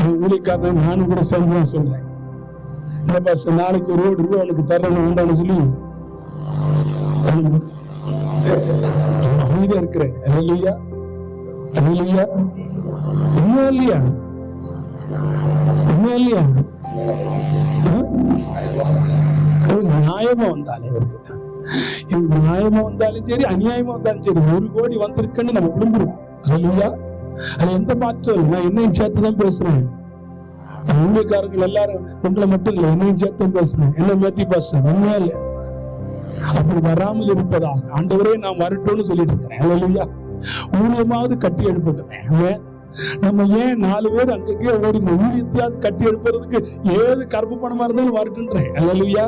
C: என் ஊழியக்காரன் நானும் கூட சேர்ந்துதான் சொல்றேன். நாளைக்கு ஒரு ரூபாய் உனக்கு தர்றேன்னு சொல்லி அமைதியா இருக்கிறேன். இல்லையா நியாயமா வந்தாலே நியாயமா வந்தாலும் சரி அநியாயமா வந்தாலும் சரி 1 கோடி வந்திருக்குன்னு நம்ம விழுந்துருவோம். இல்லையா? அது எந்த மாற்றம். நான் என்னையும் சேர்த்துதான் பேசுறேன். ஊழியக்காரர்கள் எல்லாரும் உங்களை மட்டும் இல்லை, என்னையும் சேர்த்து பேசுறேன். என்ன மேத்தி பாஸ்டர் உண்மையா இல்லையா? அப்படி வராமல் இருப்பதாக ஆண்டவரே நான் வரட்டும்னு சொல்லிட்டு இருக்கிறேன். இல்லையா? ஊழியமாவது கட்டி எழுப்பட்டுமே. நம்ம ஏன் 4 பேர் அங்கங்கே ஓடி ஊழியத்தையாவது கட்டி எழுப்புறதுக்கு ஏது கருப்பு பணமா இருந்தாலும் வரட்டுன்றேன். அல்லேலூயா.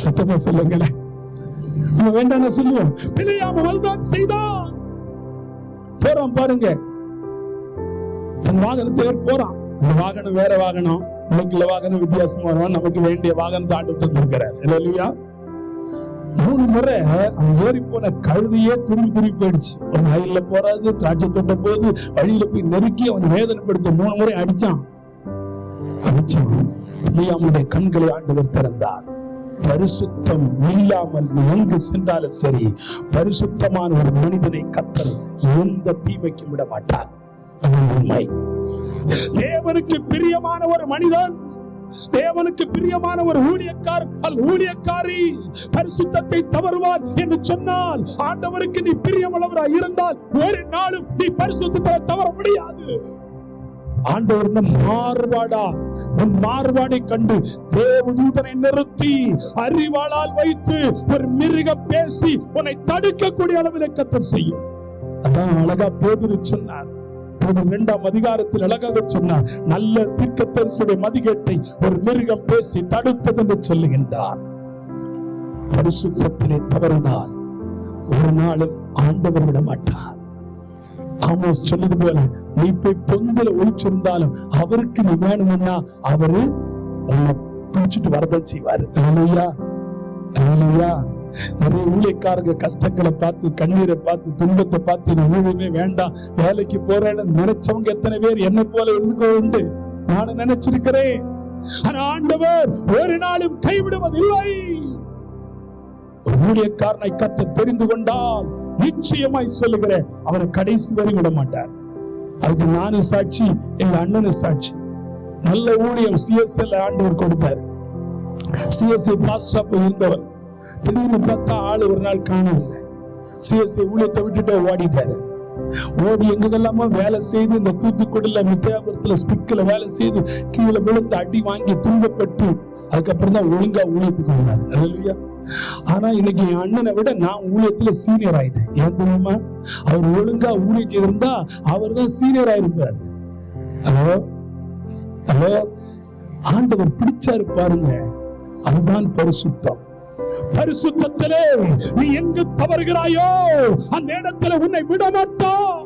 C: சத்தமா சொல்லுங்களேன். நம்ம வேண்டாம் சொல்லுவோம். பிழையாம வல்தான் செய்தான். போறான் பாருங்க, தன் வாகனத்தை போறான். அந்த வாகனம் வேற வாகனம், இன்னைக்குள்ள வாகனம் வித்தியாசமா வரும். நமக்கு வேண்டிய வாகனத்தை ஆண்டு தந்திருக்கிறார். அல்லேலூயா. 3 முறை அவன் ஏறி போன கழுதையே திரும்பி போயிடுச்சு. அவன் வயல்ல போறாது, திராட்சை தோட்ட போது வழியில போய் நெருக்கி அவன் வேதனைப்படுத்த 3 முறை அடிச்சான். பிலேயாமுடைய கண்களை ஆண்டவர் திறந்தார். பரிசுத்தம் இல்லாமல் நீ எங்கு சென்றாலும் சரி, பரிசுத்தமான ஒரு மனிதனை கர்த்தர் எந்த தீமைக்கும் விட மாட்டார். உண்மை. தேவனுக்கு பிரியமான ஒரு மனிதன், தேவனுக்கு பிரியமான ஒரு ஊழியக்காரி பரிசுத்தத்தை தவறுவார் என்று சொன்னால், ஆண்டவருக்கு நீ பிரியமுள்ளவராய் இருந்தால் ஒரு நாளும் நீ பரிசுத்தத்தை தவற முடியாது. ஆண்டவர் மாறுபாடை கண்டு தேவதூதனை நிறுத்தி அறிவாளால் வைத்து ஒரு மிருகம் பேசி உன்னை தடுக்கக்கூடிய அளவில் கர்த்தர் செய்யும். அதான் அழகா பேதுரு சொன்னார். 2ஆம் அதிகாரத்தில் அழகாக சொன்னார், நல்ல தீர்க்கதரிசியுடைய மதிகேட்டை ஒரு மிருகம் பேசி தடுத்தது என்று சொல்லுகின்றார். பரிசுத்தத்திலே தவறினால் ஒரு நாளும் ஆண்டவர் விட மாட்டார். ஆமோஸ் சொன்னது போல, நீ போய் பொந்துல ஒளிச்சிருந்தாலும் அவருக்கு நீ வேணும்னா அவரு உன்னை பிடிச்சிட்டு வரதான் செய்வாரு. அல்லேலூயா. அல்லேலூயா. நிறைய ஊழியக்காரங்க கஷ்டங்களை பார்த்து, கண்ணீரை பார்த்து, துன்பத்தை பார்த்து நான் ஊழியமே வேண்டாம், வேலைக்கு போறேன்னு நினைச்சவங்க எத்தனை பேர் என்ன போல இருந்துக்கோ உண்டு. நானும் நினைச்சிருக்கிறேன். ஆனா ஆண்டவர் ஒரு நாளும் கைவிடுவதில்லை. ஒரு ஊழியக்காரனை கர்த்தர் தெரிந்து கொண்டால் நிச்சயமாய் சொல்லுகிறேன், அவனை கடைசி வரை விட மாட்டார். அதுக்கு நானும் சாட்சி, எங்க அண்ணனும் சாட்சி. நல்ல ஊழியம் சிஎஸ்எல் ஆண்டவர் கொடுத்தார். சிஎஸ்ஐ பாஸ்டரா போய் இருந்தவர் திடீர்னு பார்த்தா ஆளு ஒரு நாள் காணவில்லை. சிஎஸ்ஐ ஊழியத்தை விட்டுட்டு ஓடிட்டாரு. ஓடி எங்கெல்லாமோ வேலை செய்து, இந்த தூத்துக்குடியில மித்தியாபுரத்துல ஸ்பிக்ல வேலை செய்து கீழே விழுந்து அடி வாங்கி துன்பப்பட்டு அதுக்கப்புறம் தான் ஒழுங்கா ஊழியத்துக்கு வந்தாரு. அல்லேலூயா. ஆனா இன்னைக்கு என் அண்ணனை விட நான் ஊழியத்துல சீனியர் ஆயிட்டேன். ஏன் தெரியுமா? அவர் ஒழுங்கா ஊழியம் செய்திருந்தா அவர் தான் சீனியர் ஆயிருப்பார். Hello hello. ஆண்டவர் பிடிச்சாரு பாருங்க, அதுதான் பரிசுத்தம். பரிசுத்தத்திலே நீ எங்கு தவறுகிறாயோ அந்த இடத்துல உன்னை விட மாட்டார்.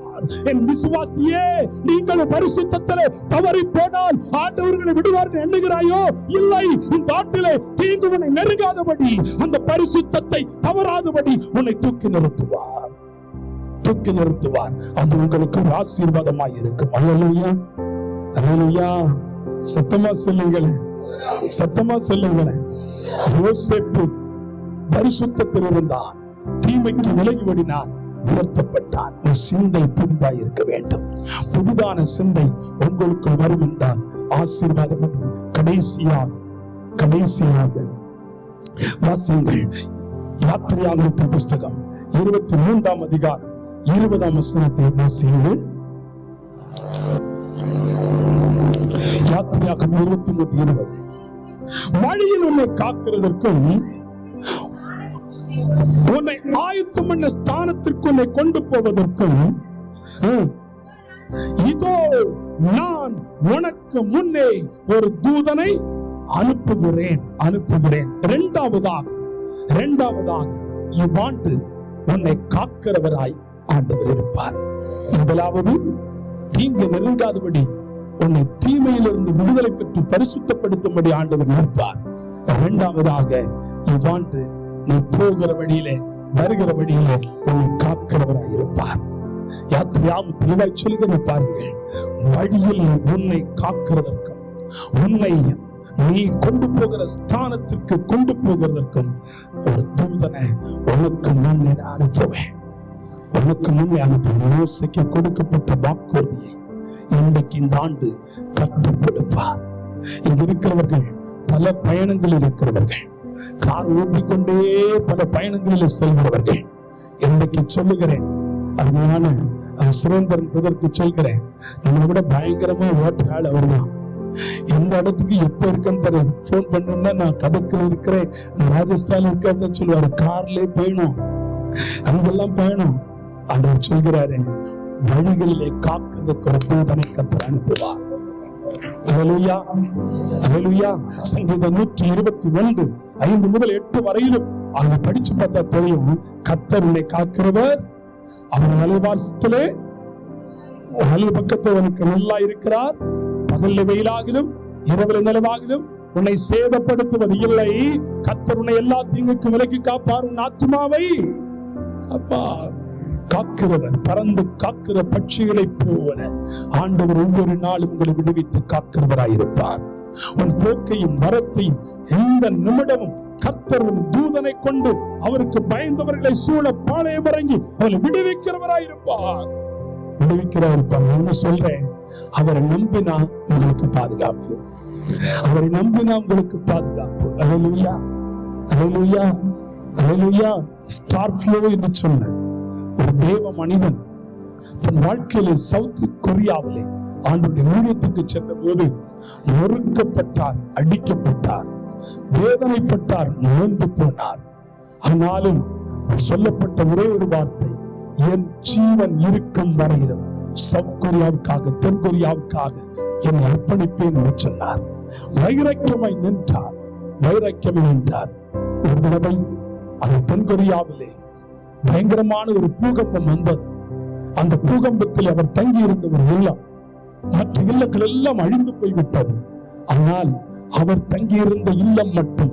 C: என் விசுவாசியே, நீங்கள் பரிசுத்தத்திலே தவறி போனால் ஆண்டவர்களை விடுவார் எண்ணுகிறாயோ? இல்லை. இந்த ஆட்டிலே தீங்கு உன்னை நெருங்காதபடி, அந்த பரிசுத்தத்தை தவறாதபடி உன்னை தூக்கி நிறுத்துவார். அது உங்களுக்கு ஒரு ஆசீர்வாதமாய் இருக்கும். அல்லேலூயா. அல்லேலூயா. சத்தமா சொல்லுங்களேன், சத்தமா சொல்லுங்களேன். யோசேப்பு பரிசுத்தத்தில் இருந்தான், தீமைக்கு விலகிவிடினான், உயர்த்தப்பட்டான். ஒரு சிந்தை புதிதாய் இருக்க வேண்டும். புதிதான சிந்தை உங்களுக்கு வரும் என்றால் ஆசீர்வாதம். கடைசியாக வாசியுங்கள் யாத்திரையாகமத்தின் புஸ்தகம் 23ஆம் அதிகாரம் 20ஆம் வசனத்தை வாசியுங்கள். யாத்திரையாகமம் 23:20. வழியில் உன்னை காக்கிறதற்கும் உன்னை ஆயத்தம் பண்ண ஸ்தானத்திற்கு உன்னை கொண்டு போவதற்கும் இதோ நான் உனக்கு முன்னே ஒரு தூதனை அனுப்புகிறேன். இரண்டாவதாக இவ்வாண்டு உன்னை காக்கிறவராய் ஆண்டவர் இருப்பார். முதலாவது, தீங்கு நெருங்காதபடி உன்னை தீமையிலிருந்து விடுதலை பெற்று பரிசுத்தப்படுத்தும்படி ஆண்டவர் நிற்பார். இரண்டாவதாக, இவ்வாண்டு நீ போகிற வழியிலே வருகிற வழியிலே உன்னை காக்கிறவராய் இருப்பார். யாத்திரையாம் தெளிவாய் சொல்கிறது பாருங்கள். வழியில் உன்னை காக்கிறதற்கும் உன்னை நீ கொண்டு போகிற ஸ்தானத்திற்கு கொண்டு போகிறதற்கும் ஒரு தூதனை உனக்கு முன்னே அனுப்புவேன். மோசேக்கு கொடுக்கப்பட்ட வாக்குறுதியை இன்றைக்கு இந்த ஆண்டு கர்த்தர் கொடுப்பார். இங்க இருக்கிறவர்கள் பல பயணங்களில் இருக்கிறவர்கள், கார் ஓட்டிக்கொண்டே பல பயணங்களில் செல்கிறவர்கள், இன்றைக்கு சொல்லுகிறேன், அருமையான சுரேந்திரன் பிரதருக்கு சொல்கிறேன், நம்மளை விட பயங்கரமா ஓட்டுற ஆள் அவர்தான். எந்த இடத்துக்கு எப்ப இருக்குன்னு போன் பண்ணா, நான் கதக்கில் இருக்கிறேன், நான் ராஜஸ்தான் இருக்கிறத சொல்லுவாரு. கார்லயே பயணம், அங்கெல்லாம் பயணம். ஆண்டவர் சொல்கிறாரு, வழிகளிலே காக்கிறதுக்கு ஒரு தூதனை கர்த்தர் அனுப்புவார். அல்லேலூயா, அல்லேலூயா. சங்கீதம் 121 5 முதல் 8 வரையிலும் அங்க படிச்சு பார்த்தா தெரியும், கர்த்தர் உன்னை காக்கிறவர். அவர் வலதுபார்சத்திலே வலது பக்கத்தில் உனக்கு நல்லா இருக்கிறார். பகல்ல வெயிலாகிலும் இரவுல நிலவாகிலும் உன்னை சேதப்படுத்துவது இல்லை. கர்த்தர் உன்னை எல்லா தீங்குக்கும் விலக்கி காப்பார். உன் ஆத்துமாவை காப்பார். காக்கிறவர், பறந்து காக்கிற பட்சிகளை போல ஆண்டவர் ஒவ்வொரு நாளும் உங்களை விடுவித்து காக்கிறவராயிருப்பார். உன் போக்கையும் வரத்தையும் எந்த நிமிடமும் கர்த்தர் தூதனை கொண்டு அவருக்கு பயந்தவர்களை சூழ பாளையம் இறங்கி அவரை விடுவிக்கிறவராயிருப்பார். என்ன சொல்றேன், அவரை நம்பினா உங்களுக்கு பாதுகாப்பு, அவரை நம்பினா உங்களுக்கு பாதுகாப்பு. அல்லேலூயா, அல்லேலூயா, அல்லேலூயா. ஸ்டார்ஃபியோ என்று சொன்ன ஒரு தேவ மனிதன் தன் வாழ்க்கையில சவுத் கொரியாவிலே ஆண்டவருடைய ஊழியத்துக்கு சென்ற போது நொறுக்கப்பட்டார், அடிக்கப்பட்டார், வேதனைப்பட்டார், நொந்து போனார். ஆனாலும் சொல்லப்பட்ட ஒரே ஒரு வார்த்தை, என் ஜீவன் இருக்கும் வரையிலும் சவுத் கொரியாவுக்காக, தென் கொரியாவுக்காக என்னை அர்ப்பணிப்பேன் என்று சொன்னார். வைராக்கியமாய் நின்றார், வைராக்கியமாய் நின்றார். ஒரு தடவை அந்த தென் கொரியாவிலே பயங்கரமான ஒரு பூகம்பம் வந்தது. அந்த பூகம்பத்தில் அவர் தங்கி இருந்த ஒரு இல்லம், மற்ற இல்லங்கள் எல்லாம் அழிந்து போய்விட்டது. ஆனால் அவர் தங்கியிருந்த இல்லம் மட்டும்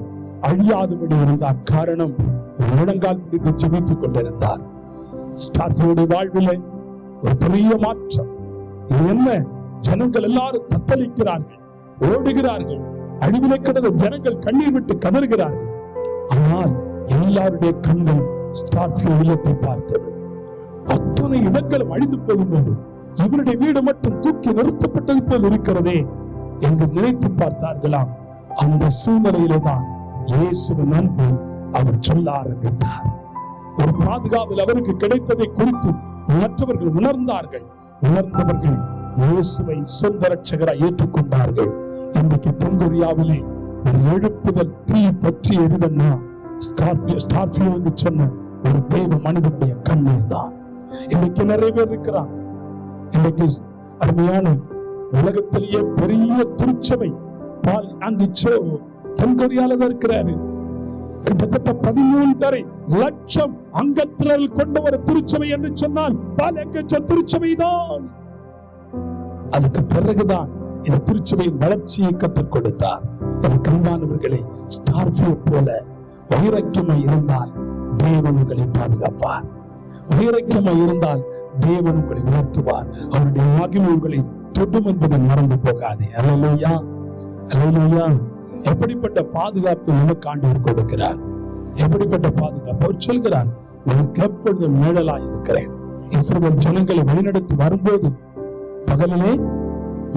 C: அழியாதபடி இருந்தார். காரணம், முழங்கால் பிடித்து ஜெபித்துக் கொண்டிருந்தார். ஸ்டார்ஃபியோடைய வாழ்விலே ஒரு பெரிய மாற்றம். இது என்ன, ஜனங்கள் எல்லாரும் தத்தளிக்கிறார்கள், ஓடுகிறார்கள், அழிவிலே கிடந்த ஜனங்கள் கண்ணீர் விட்டு கதறுகிறார்கள். ஆனால் எல்லாருடைய கண்கள் ஸ்டார்ஃபியோ இல்லத்தை பார்த்தது. அத்தனை இடங்களும் அழிந்து போகும்போது இவருடைய வீடு மட்டும் தூக்கி நிறுத்தப்பட்டது போல் இருக்கிறதே என்று நினைத்து பார்த்தார்களாம். அந்த சூழ்நிலையிலே தான் இயேசுவின் அன்பு அவர் சொல்ல ஆரம்பித்தார். ஒரு பாதுகாவல் அவருக்கு கிடைத்ததை குறித்து மற்றவர்கள் உணர்ந்தார்கள். உணர்ந்தவர்கள் இயேசுவை சொந்த ரட்சகராய் ஏற்றுக்கொண்டார்கள். இன்றைக்கு தென்கொரியாவிலே ஒரு எழுப்புதல் தீ பற்றி எரிதன்னா ஸ்டார்ஃபியோ என்று சொன்ன ஒரு தெய்வ மனிதனுடைய கண்ணீர் தான். இன்னைக்கு நிறைய பேர் இருக்கிறாங்க. இன்னைக்கு அருமையான உலகத்திலேயே பெரிய திருச்சபை பால் அங்கிச்சோ தென்கொரியால தான் இருக்கிறாரு. கிட்டத்தட்ட 13.5 லட்சம் அங்கத்தினர்கள் கொண்ட ஒரு திருச்சபை என்று சொன்னால் பால் அங்கிச்சோ திருச்சபை தான். அதுக்கு பிறகுதான் இந்த திருச்சபையின் வளர்ச்சியை கற்றுக் கொடுத்தார். எனக்கு அன்பானவர்களே, ஸ்டார்ஃபியோ போல வைராக்கியமாய் இருந்தால் தேவன் உங்களை பாதுகாப்பார். வைராக்கியமாய் இருந்தால் தேவன் உங்களை உயர்த்துவார். அவருடைய மகிமை உங்களை தொடும் என்பதை மறந்து போகாதே. அல்லேலூயா, அல்லேலூயா. எப்படிப்பட்ட பாதுகாப்பு நமக்கு ஆண்டவர் கொடுக்கிறார், எப்படிப்பட்ட பாதுகாப்பு. அவர் சொல்கிறார், உங்களுக்கு எப்பொழுதும் நிழலாய் இருக்கிறேன். இஸ்ரவேல் ஜனங்களை வழிநடத்தி வரும்போது பகலிலே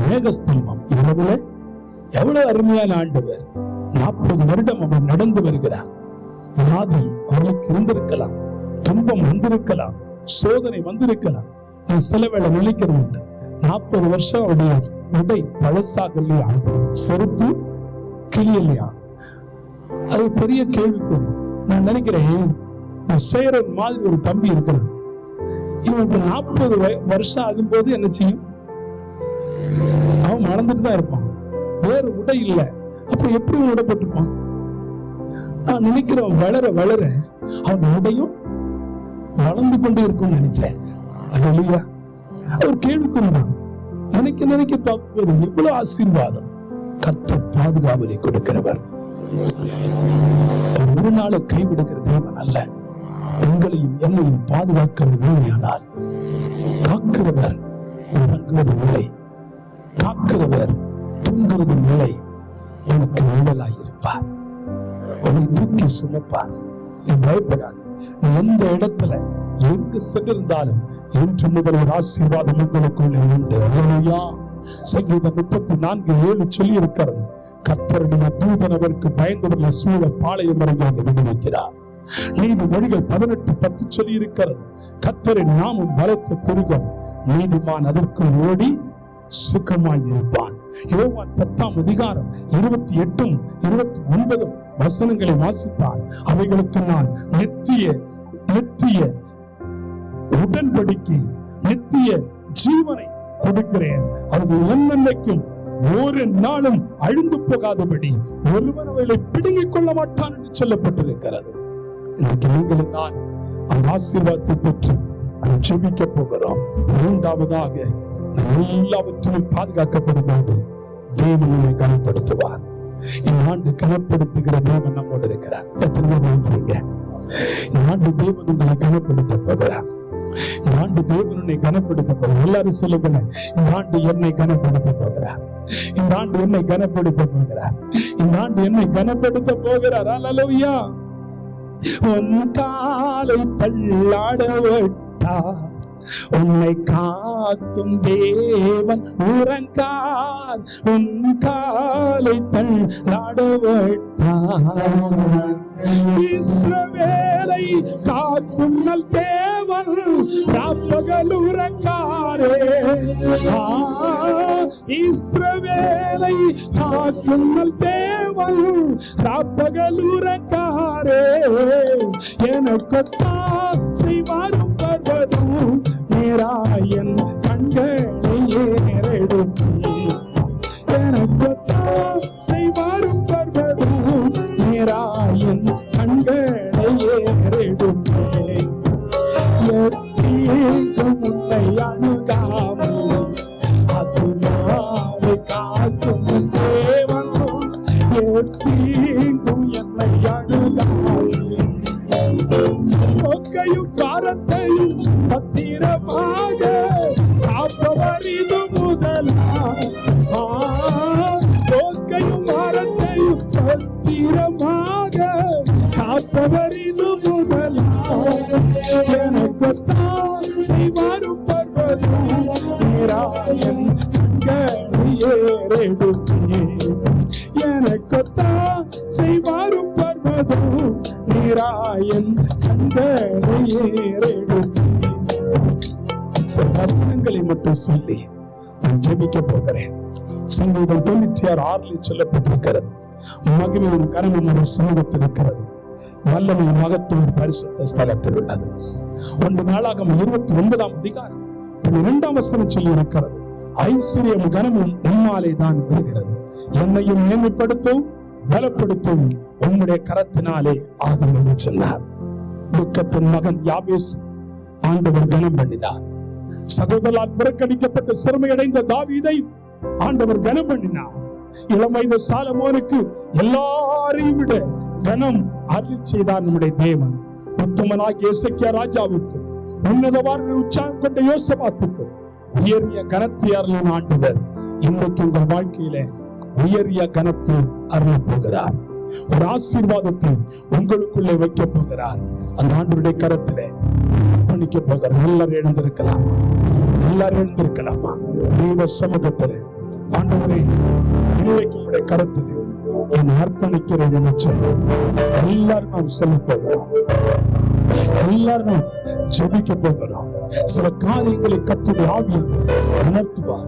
C: மேகஸ்தம்பம், இரவுல எவ்வளவு அருமையான ஆண்டவர். 40 வருடம் அவர் நடந்து வருகிறார். வியாதி அவர்களுக்கு இருந்திருக்கலாம், துன்பம் வந்திருக்கலாம், சோதனை வந்திருக்கலாம். நான் சில வேளை நினைக்கிறது உண்டு, 40 வருஷம் அவருடைய உடை பழசாக இல்லையா, செருப்பு கிளியலையா? அது பெரிய கேள்விக்குறி. நான் நினைக்கிறேன், செய்யற மாதிரி ஒரு தம்பி இருக்கிறான், இவனுக்கு 40 வருஷம் ஆகும்போது என்ன செய்யும்? அவன் மறந்துட்டு தான் இருப்பான், வேற உடை இல்லை. அப்ப எப்படி உடப்பட்டிருப்பான்? நான் நினைக்கிறேன், வளர வளர அவன் உடையும் வளர்ந்து கொண்டே இருக்கும்னு நினைக்கிறேன். அது இல்லையா? ஒரு கேள்விக்குறிதான். நினைக்க பார்க்கும்போது எவ்வளவு ஆசீர்வாதம். கர்த்தர் பாதுகாவலை கொடுக்கிறவர், ஒரு நாளை கைவிடுகிற தேவன் அல்ல. உங்களையும் என்னையும் பாதுகாக்கிறது உண்மையானால் காக்கிறவர் உறங்குவது இல்லை, காக்கிறவர் தூங்குவது இல்லை. உனக்கு நிழலாயிருப்பார், உன்னை தூக்கி சுமப்பார். நீ பயப்படாது. நீ எந்த இடத்துல எங்கு சென்றிருந்தாலும் இன்று முதல் ஒரு ஆசீர்வாதம் உங்களுக்குள்ளே உண்டு. அல்லேலூயா. சங்கீதம் 34:7 சொல்லி இருக்கிறது, கர்த்தருடைய தூதன் அவருக்கு பயந்தவர்களை சூழ பாளையம் இறங்கி விடுவிக்கிறார். நீதிமொழிகள் 18:10 சொல்லி இருக்கிறது, கர்த்தரின் நாமம் பலத்த துருகம், நீதிமான் அதற்குள் ஓடி சுகமாய் இருப்பான். யோவான் 10:28-29 வசனங்களை வாசித்தால் அவைகளுக்கு நான் நித்திய உடன்படிக்கை, நித்திய ஜீவனை கொடுக்கிறேன். அவர்கள் என்னென்னைக்கும் ஒரு நாளும் அழிந்து போகாதபடி ஒருவன் அவைகளை பிடுங்கிக் கொள்ள மாட்டான் என்று சொல்லப்பட்டிருக்கிறது. இன்னைக்கு நீங்களும் நான் அந்த ஆசீர்வாதத்தை பெற்று ஜெபிக்க போகிறோம். மூன்றாவதாக, எல்லாவற்றிலும் பாதுகாக்கப்படும் போது தேவன் நம்மை கனப்படுத்துவார். இந்த ஆண்டு கனப்படுத்துகிற தேவன் நம்மோடு இருக்கிறார். எத்தனை நம்புறீங்க? இந்த ஆண்டு தேவன் உங்களை கனப்படுத்த போகிறார். இந்த ஆண்டு தேவன் உன்னை கனப்படுத்த போகிறார். எல்லாரும் சொல்லுங்க, இந்த ஆண்டு என்னை கனப்படுத்த போகிறார். இந்த ஆண்டு என்னை கனப்படுத்த போகிறார். இந்த ஆண்டு என்னை கனப்படுத்த போகிறார். அல்லேலூயா. உன் காலை தள்ளாட விட்டார், உன்னை காக்கும் தேவன் உறங்கார். உன் காலை தள்ளாட விட்டார், இஸ்ரவேலை காக்கும் நல் தேவன் ராப்பகல் உறங்காரே. இஸ்ரவேலை காக்கும் நல் தேவன் ராப்பகல் உறங்காரே. எனக்கு செய்வாரும் பர்வதும் நேராயன் கண்களை ஏறெடும். எனக்கு செய்வாரும் பர்வதும் நேராயன் கண்களை ஏறெடும். உன்னை அணுகாமல் அதுவாவை காக்கும் தேவன், எத்தீங்கும் என்னை அணுகாமல். ஒக்கையும் பாரத்தையும் பத்திரமாக காப்பவர் இது முதலா. ஒக்கையும் பாரத்தையும் பத்திரமாக காப்பவர் இது முதலா. எனக்கு தான் செய்வாரும் பர்வதும் நேராயன் கண்களை ஏறெடுப்பே. எனக்கு தான் செய்வாரும் பர்வதும் நேராயன் கண்களை ஏறெடுப்பே. சில வசனங்களை மட்டும் சொல்லி நான் ஜெபிக்க போகிறேன். சங்கீதம் 96:6 சொல்லப்பட்டிருக்கிறது, மகிமையும் கனமும் ஒரு சமூகத்தில் இருக்கிறது, வல்லமையும் மகத்துவம் பரிசுத்த ஸ்தலத்தில் உள்ளது. 1 நாளாகமம் 29:12 வசனம் சொல்லி இருக்கிறது, ஐஸ்வர்யம் கனமும் உம்மாலே தான் வருகிறது, என்னையும் மேன்மைப்படுத்தும் பலப்படுத்தும் உம்முடைய கரத்தினாலே ஆகும் என்று சொன்னார். துக்கத்தின் மகன் யாபேஸ் ஆண்டவர் கனம் பண்ணினார். சகோதரரால் புறக்கணிக்கப்பட்ட சிறுமையடைந்த தாவீதை ஆண்டவர் கனம் பண்ணினார். இளம் வயது சாலமோனுக்கு எல்லாரையும் விட கனம் அருளி செய்தார் நம்முடைய தேவன். உத்தமனாகிய எசேக்கியா ராஜாவுக்கு, உன்னதவார்கள் உற்சாகம் கொண்ட யோசபாத்துக்கு உயரிய கனத்தை அருளின ஆண்டவர் இன்றைக்கு உங்கள் வாழ்க்கையில உயரிய கனத்தை அருள போகிறார். ஒரு ஆசீர்வாதத்தை உங்களுக்குள்ளே வைக்க போகிறார். அந்த ஆண்டவருடைய கரத்திலே பண்ணிக்க போகிறார். எல்லாரும் எழுந்திருக்கலாமா? எல்லாரும் எழுந்திருக்கலாமா? தெய்வ சமூகத்திலே ஆண்டவரே, இன்றைக்கு உங்களுடைய கரத்திலே என்னை அர்ப்பணிக்கிறேன் என்று சொல்லி எல்லாரும் நாம் சொல்ல போகிறோம். எல்லாரும் ஜெபிக்க போகிறோம். சில காரியங்களை கர்த்தருடைய ஆவியானவர்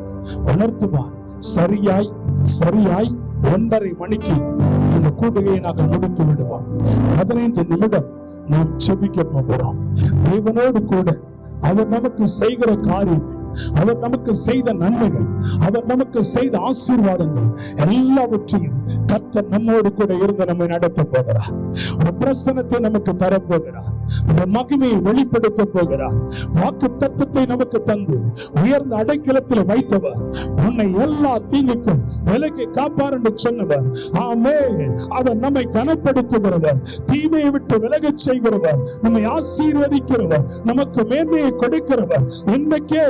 C: உணர்த்துவார். சரியாய் 1:30 மணிக்கு இந்த கூடுகையை நாங்கள் முடித்து விடுவோம். 15 நிமிடம் நாம் ஜெபிக்க போகிறோம். தேவனோடு கூட அவர் நமக்கு செய்கிற காரியங்கள், அவர் நமக்கு செய்த நன்மைகள், அவர் நமக்கு செய்த ஆசீர்வாதங்கள் எல்லாவற்றையும் கர்த்தர் நம்மோடு கூட இருந்து நம்மை நடத்த போகிறார். ஒரு பிரசன்னத்தை நமக்கு தரப்போகிறார். ஒரு மகிமையை வெளிப்படுத்த போகிறார். வாக்கு தத்தத்தை நமக்கு தந்து உயர்ந்த அடைக்கலத்தில் வைத்தவர், உன்னை எல்லா தீங்குக்கும் விலக்கி காப்பார் என்று சொன்னவர். ஆமே, அவர் நம்மை கனப்படுத்துகிறவர், தீமையை விட்டு விலகச் செய்கிறவர், நம்மை ஆசீர்வதிக்கிறவர், நமக்கு மேன்மையை கொடுக்கிறவர். இன்றைக்கே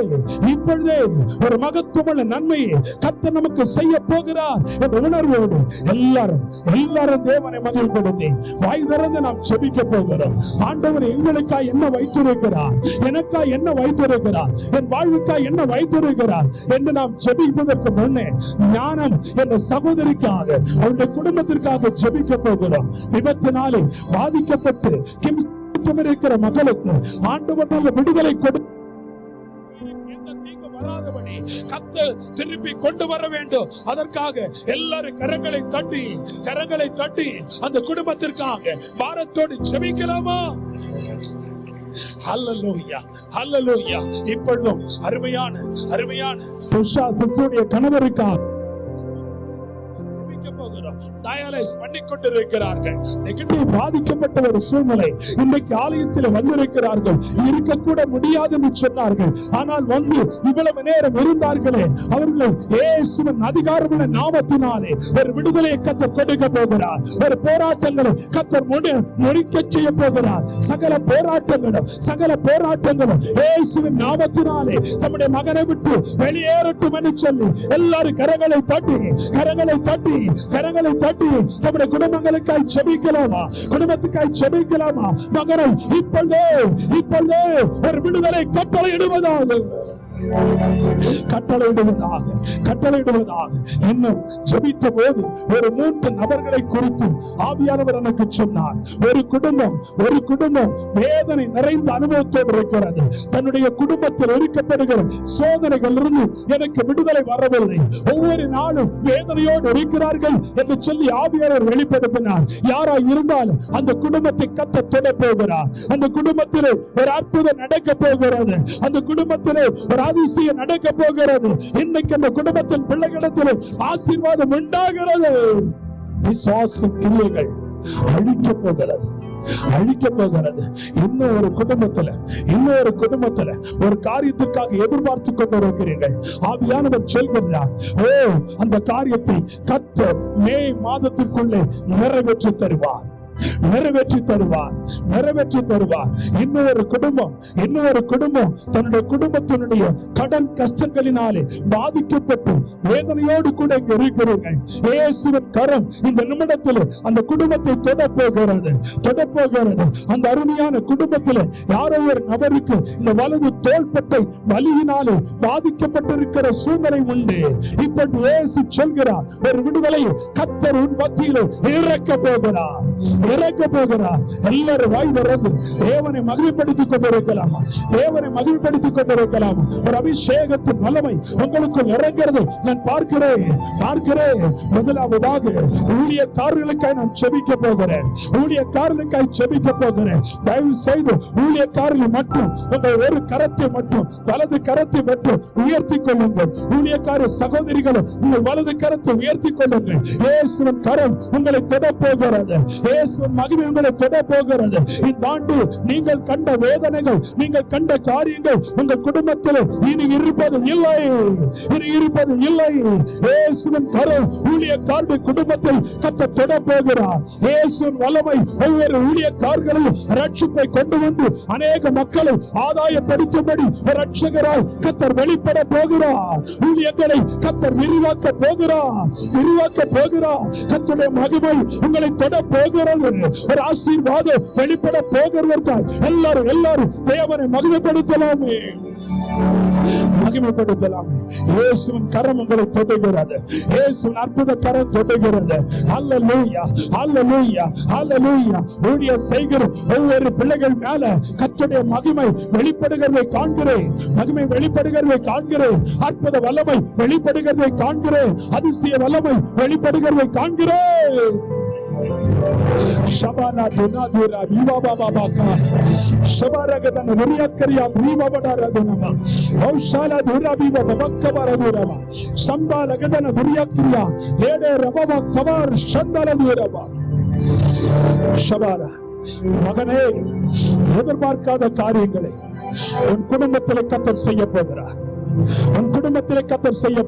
C: இப்பொழுதே ஒரு மகத்துவமுள்ள நன்மையை கர்த்தர் நமக்கு செய்ய போகிறார் என்ற உணர்வோடு எல்லாரும் தேவனை மகிழ்படுத்தி வாய் திறந்து நாம் ஜெபிக்க போகிறோம். ஆண்டவர் எங்களுக்காய் என்ன வைத்திருக்கிறார், எனக்காய் என்ன வைத்திருக்கிறார், என் வாழ்வுக்காய் என்ன வைத்திருக்கிறார் என்று நாம் ஜெபிப்பதற்கு முன்னே ஞானம் என்ற சகோதரிக்காக, அவருடைய குடும்பத்திற்காக ஜெபிக்க போகிறோம். விபத்தினாலே பாதிக்கப்பட்டு இருக்கிற மகளுக்கு ஆண்டவர் விடுதலை கொடு, வராதபடி கர்த்தர் திருப்பி கொண்டு வர வேண்டும். அதற்காக எல்லாரும் கரங்களை தட்டி அந்த குடும்பத்திற்காக பாரத்தோடு ஜெபிக்கலாமா? ஹல்லேலூயா, ஹல்லேலூயா. இப்பொழுதும் அருமையான புஷா சிசுடைய கணவருக்காக டயாலிஸ் பண்ணி கொண்டிருக்கிறார்கள். பாதிக்கப்பட்ட ஒரு சூழ்நிலை இன்றைக்கு ஆலயத்தில் வந்திருக்கிறார்கள். இருக்கக்கூட முடியாது என்று சொன்னார்கள். ஆனால் வந்து இவ்வளவு நேரம் இருந்தார்களே, அவர்கள் இயேசுவின் அதிகாரமுள்ள நாமத்தினாலே ஒரு விடுதலையை கர்த்தர் கொடுக்க போகிறார். ஒரு போராட்டங்களை கர்த்தர் முடிக்க செய்ய போகிறார். சகல போராட்டங்களும் இயேசுவின் நாமத்தினாலே தம்முடைய மகனை விட்டு வெளியேறட்டும் என்று சொல்லி எல்லாரும் கரங்களை தட்டி நம்முடைய குடும்பங்களுக்காய் ஜெபிக்கலாமா? குடும்பத்துக்காய் ஜெபிக்கலாமா? மகனை இப்பொழுதே ஒரு விடுதலை கட்டளையிடுவதாக இன்னும் ஜெபித்த போது ஒரு 3 நபர்களை குறித்து ஆவியானவர் எனக்கு சொன்னார். ஒரு குடும்பம் வேதனை நிறைந்த அனுபவத்தோடு இருக்கிறது. தன்னுடைய குடும்பத்தில் இருக்கப்படுகிற சோதனைகள் இருந்து எனக்கு விடுதலை வரவில்லை, ஒவ்வொரு நாளும் வேதனையோடு இருக்கிறார்கள் என்று சொல்லி ஆவியானவர் வெளிப்படுத்தினார். யாரா இருந்தாலும் அந்த குடும்பத்தை கர்த்தர் தொட போகிறார். அந்த குடும்பத்திலே ஒரு அற்புதம் நடக்க போகிறது. அந்த குடும்பத்திலே ஒரு அதிசயம் நடக்க போகிறது. இன்னைக்கு அந்த குடும்பத்தின் பிள்ளைகளிடத்தில் ஆசீர்வாதம் உண்டாகிறது. விசுவாச கிரியைகள் அழிக்க போகிறது. இன்னொரு குடும்பத்துல ஒரு காரியத்திற்காக எதிர்பார்த்து கொண்டிருக்கிறீர்கள். ஆவியானவர் சொல்கிறார், அந்த காரியத்தை கர்த்தர் மே மாதத்திற்குள்ளே நிறைவேற்றி தருவார். இன்னொரு குடும்பம் தன்னுடைய குடும்பத்தினுடைய கடன் கஷ்டங்களினாலே பாதிக்கப்பட்டு வேதனையோடு கூட இங்க இருக்கிறீர்கள். இயேசுவின் கரம் இந்த நிமிடத்தில் அந்த குடும்பத்தை தொட போகிறது. அந்த அருமையான குடும்பத்தில் யாரோ ஒரு நபருக்கு இந்த வலது தோள்பட்டை வலியினாலே பாதிக்கப்பட்டிருக்கிற சூழ்நிலை உண்டு. இப்படி இயேசு சொல்கிறார், ஒரு விடுதலை கர்த்தர் உன் மத்தியில் இறக்க போகிறார். எல்லாரும் வாய் திறந்து தேவனை மகிழ்ப்படுத்திக் கொண்டிருக்கலாமா? ஒரு அபிஷேகத்தின் வல்லமை உங்களுக்குள் இறங்கிறது நான் பார்க்கிறேன். முதலாவதாக ஊழியக்காரர்களுக்காய் நான் ஜெபிக்க போகிறேன். தயவு செய்து ஊழியக்காரர்கள் மட்டும் உங்கள் ஒரு கரத்தை மட்டும், வலது கரத்தை மட்டும் உயர்த்தி கொள்ளுங்கள். ஊழியக்கார சகோதரிகளும் உங்கள் வலது கரத்தை உயர்த்தி கொள்ளுங்கள். இயேசுவின் கரம் உங்களை தொட போகிறது. இயேசுவின் மகிமை உங்களை தொட போகிறது. இந்த ஆண்டு நீங்கள் கண்ட வேதனைகள், நீங்கள் கண்ட காரியங்கள் உங்கள் குடும்பத்தில் இனி இருப்பது இல்லை. இயேசுவின் கரம் ஊழியக்காரருடைய குடும்பத்தில் கர்த்தர் தொட போகிறார். இயேசுவின் வல்லமை ஒவ்வொரு ஊழியக்காரர்களையும் ரட்சிப்பை கொண்டு வந்து அநேக மக்களை ஆதாயப்படுத்தும்படி ரட்சகராய் கர்த்தர் வெளிப்பட போகிறார். ஊழியங்களை கர்த்தர் விரிவாக்க போகிறார். கர்த்தருடைய மகிமை உங்களை தொட போகிறது. ஒரு ஆசீர்வாதம் வெளிப்பட போகிறதற்காக எல்லாரும் தேவனை மகிமைப்படுத்தலாமே. மகிமைப்படுத்தலாமே. இயேசுவின் கரம் உங்களை தொடுகிறது. இயேசுவின் அற்புத கரம் தொடுகிறது. ஹல்லேலூயா, ஹல்லேலூயா, ஹல்லேலூயா. ஊழியம் செய்கிற ஒவ்வொரு பிள்ளைகள் மேல கர்த்தருடைய மகிமை வெளிப்படுகிறதை காண்கிறேன். மகிமை வெளிப்படுகிறதை காண்கிறேன். அற்புத வல்லமை வெளிப்படுகிறதை காண்கிறேன். அதிசய வல்லமை வெளிப்படுகிறதை காண்கிறேன். ஷபானா துனாதுரா விவாபா பாபா ஷபாரகதன விரியக்கரியா விவாபடாரதுனமா ஔஷாலா துரா விவாபா பக்கபரதுரமா சம்பாரகதன விரியக்கரியா லேடே ரபவா கவர் சந்தலதுரமா ஷபாரா. மகனே, எதிர்பார்க்காத காரியங்களை உன் குடும்பத்தில் கர்த்தர் செய்ய போகிறார். உன் குடும்பத்தில் கர்த்தர் செய்ய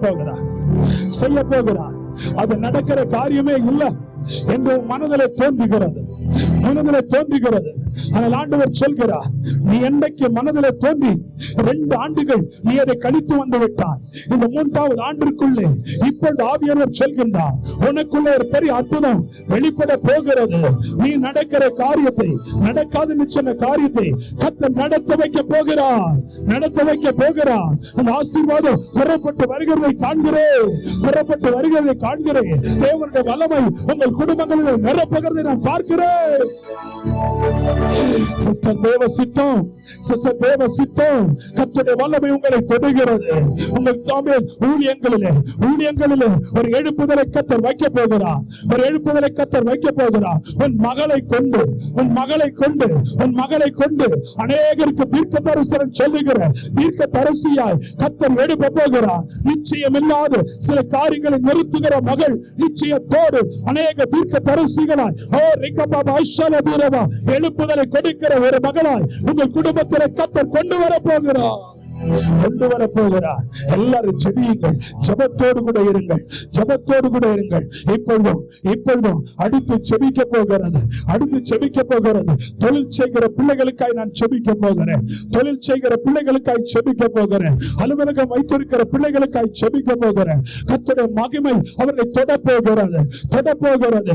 C: போகிறார். அது நடக்கிற காரியமே இல்லை என்று மனதிலே தோன்றுகிறது. ஆனால் ஆண்டவர் சொல்கிறார், நீ என்னைக்கு மனதிலே தோன்றி 2 ஆண்டுகள் நீ அதை கழித்து வந்து விட்டாய். இந்த 3வது ஆண்டிற்குள்ளே இப்பொழுது ஆவியானவர் சொல்கின்றார், உனக்குள்ள ஒரு பெரிய அற்புதம் வெளிப்பட போகிறது. நீ நடக்கிற காரியத்தை, நடக்காத சொன்ன காரியத்தை கர்த்தர் நடத்த வைக்க போகிறார். அந்த ஆசீர்வாதம் புறப்பட்டு வருகிறதை காண்கிறேன். தேவனுடைய வல்லமை உங்கள் குடும்பங்களில் நிரப்புகிறதை நான் பார்க்கிறேன். சிஸ்டர் தேவ சித்தம், கர்த்தருடைய வல்லமை உங்களை தொடுகிறது. உங்கள் தாமே ஊழியங்களிலே ஒரு எழுப்புதலை கர்த்தர் வைக்க போகிறார். உன் மகளை கொண்டு அநேகருக்கு தீர்க்க தரிசனம் சொல்லுகிற தீர்க்க தரிசியாய் கர்த்தர் எழுப்ப போகிறார். நிச்சயமில்லாத சில காரியங்களை நிறுத்துகிற மகள் நிச்சயத்தோடு அநேக தீர்க்க தரிசிகளாய் எழுப்புதலை கொடுக்கிற ஒரு மகளாய் உங்கள் குடும்பத்தில் கர்த்தர் கொண்டு வர போகிறார். எல்லாரும் ஜெபியுங்கள், ஜெபத்தோடு கூட இருங்கள். இப்பொழுதும் அடுத்து ஜெபிக்க போகிறது. தொழில் செய்கிற பிள்ளைகளுக்காய் நான் ஜெபிக்க போகிறேன். அலுவலகம் வைத்திருக்கிற பிள்ளைகளுக்காய் ஜெபிக்க போகிறேன். கர்த்தருடைய மகிமை அவர்களை தொட போகிறது.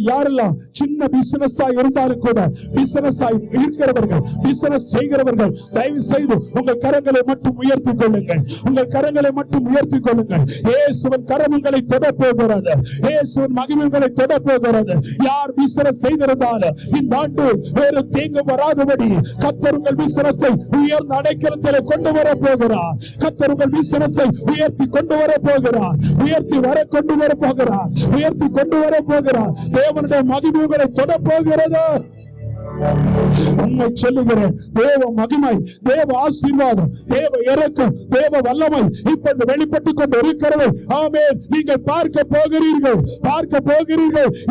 C: யாரெல்லாம் சின்ன பிசினஸ் இருந்தாலும் கூட, பிசினஸ் செய்கிறவர்கள் தயவு செய்து உங்கள் கரங்களை மட்டும் உயர்த்திக் கொள்ளுங்கள். இயேசுவின் கரங்களை தொட போகிறது. இயேசுவின் மகிமைகளை தொட போகிறது. யார் பிசினஸ் செய்திருந்தாலும் இந்த ஆண்டு ஒரு தீங்கு வராதபடி கர்த்தர் உங்கள் பிசினஸை உயர்ந்த அடைக்கலத்தில் கொண்டு வர போகிறார். கர்த்தர் உங்கள் பிசினஸை உயர்த்தி கொண்டு வர போகிறார். தேவனுடைய மகிமைகளை தொட போகிறது. உண்மை சொல்லுகிறேன், தேவ மகிமை, தேவ ஆசீர்வாதம், தேவ இரக்கம், தேவ வல்லமை இப்போது வெளிப்பட்டுக் கொண்டு இருக்கிறது. ஆமென். நீங்கள் பார்க்க போகிறீர்கள்.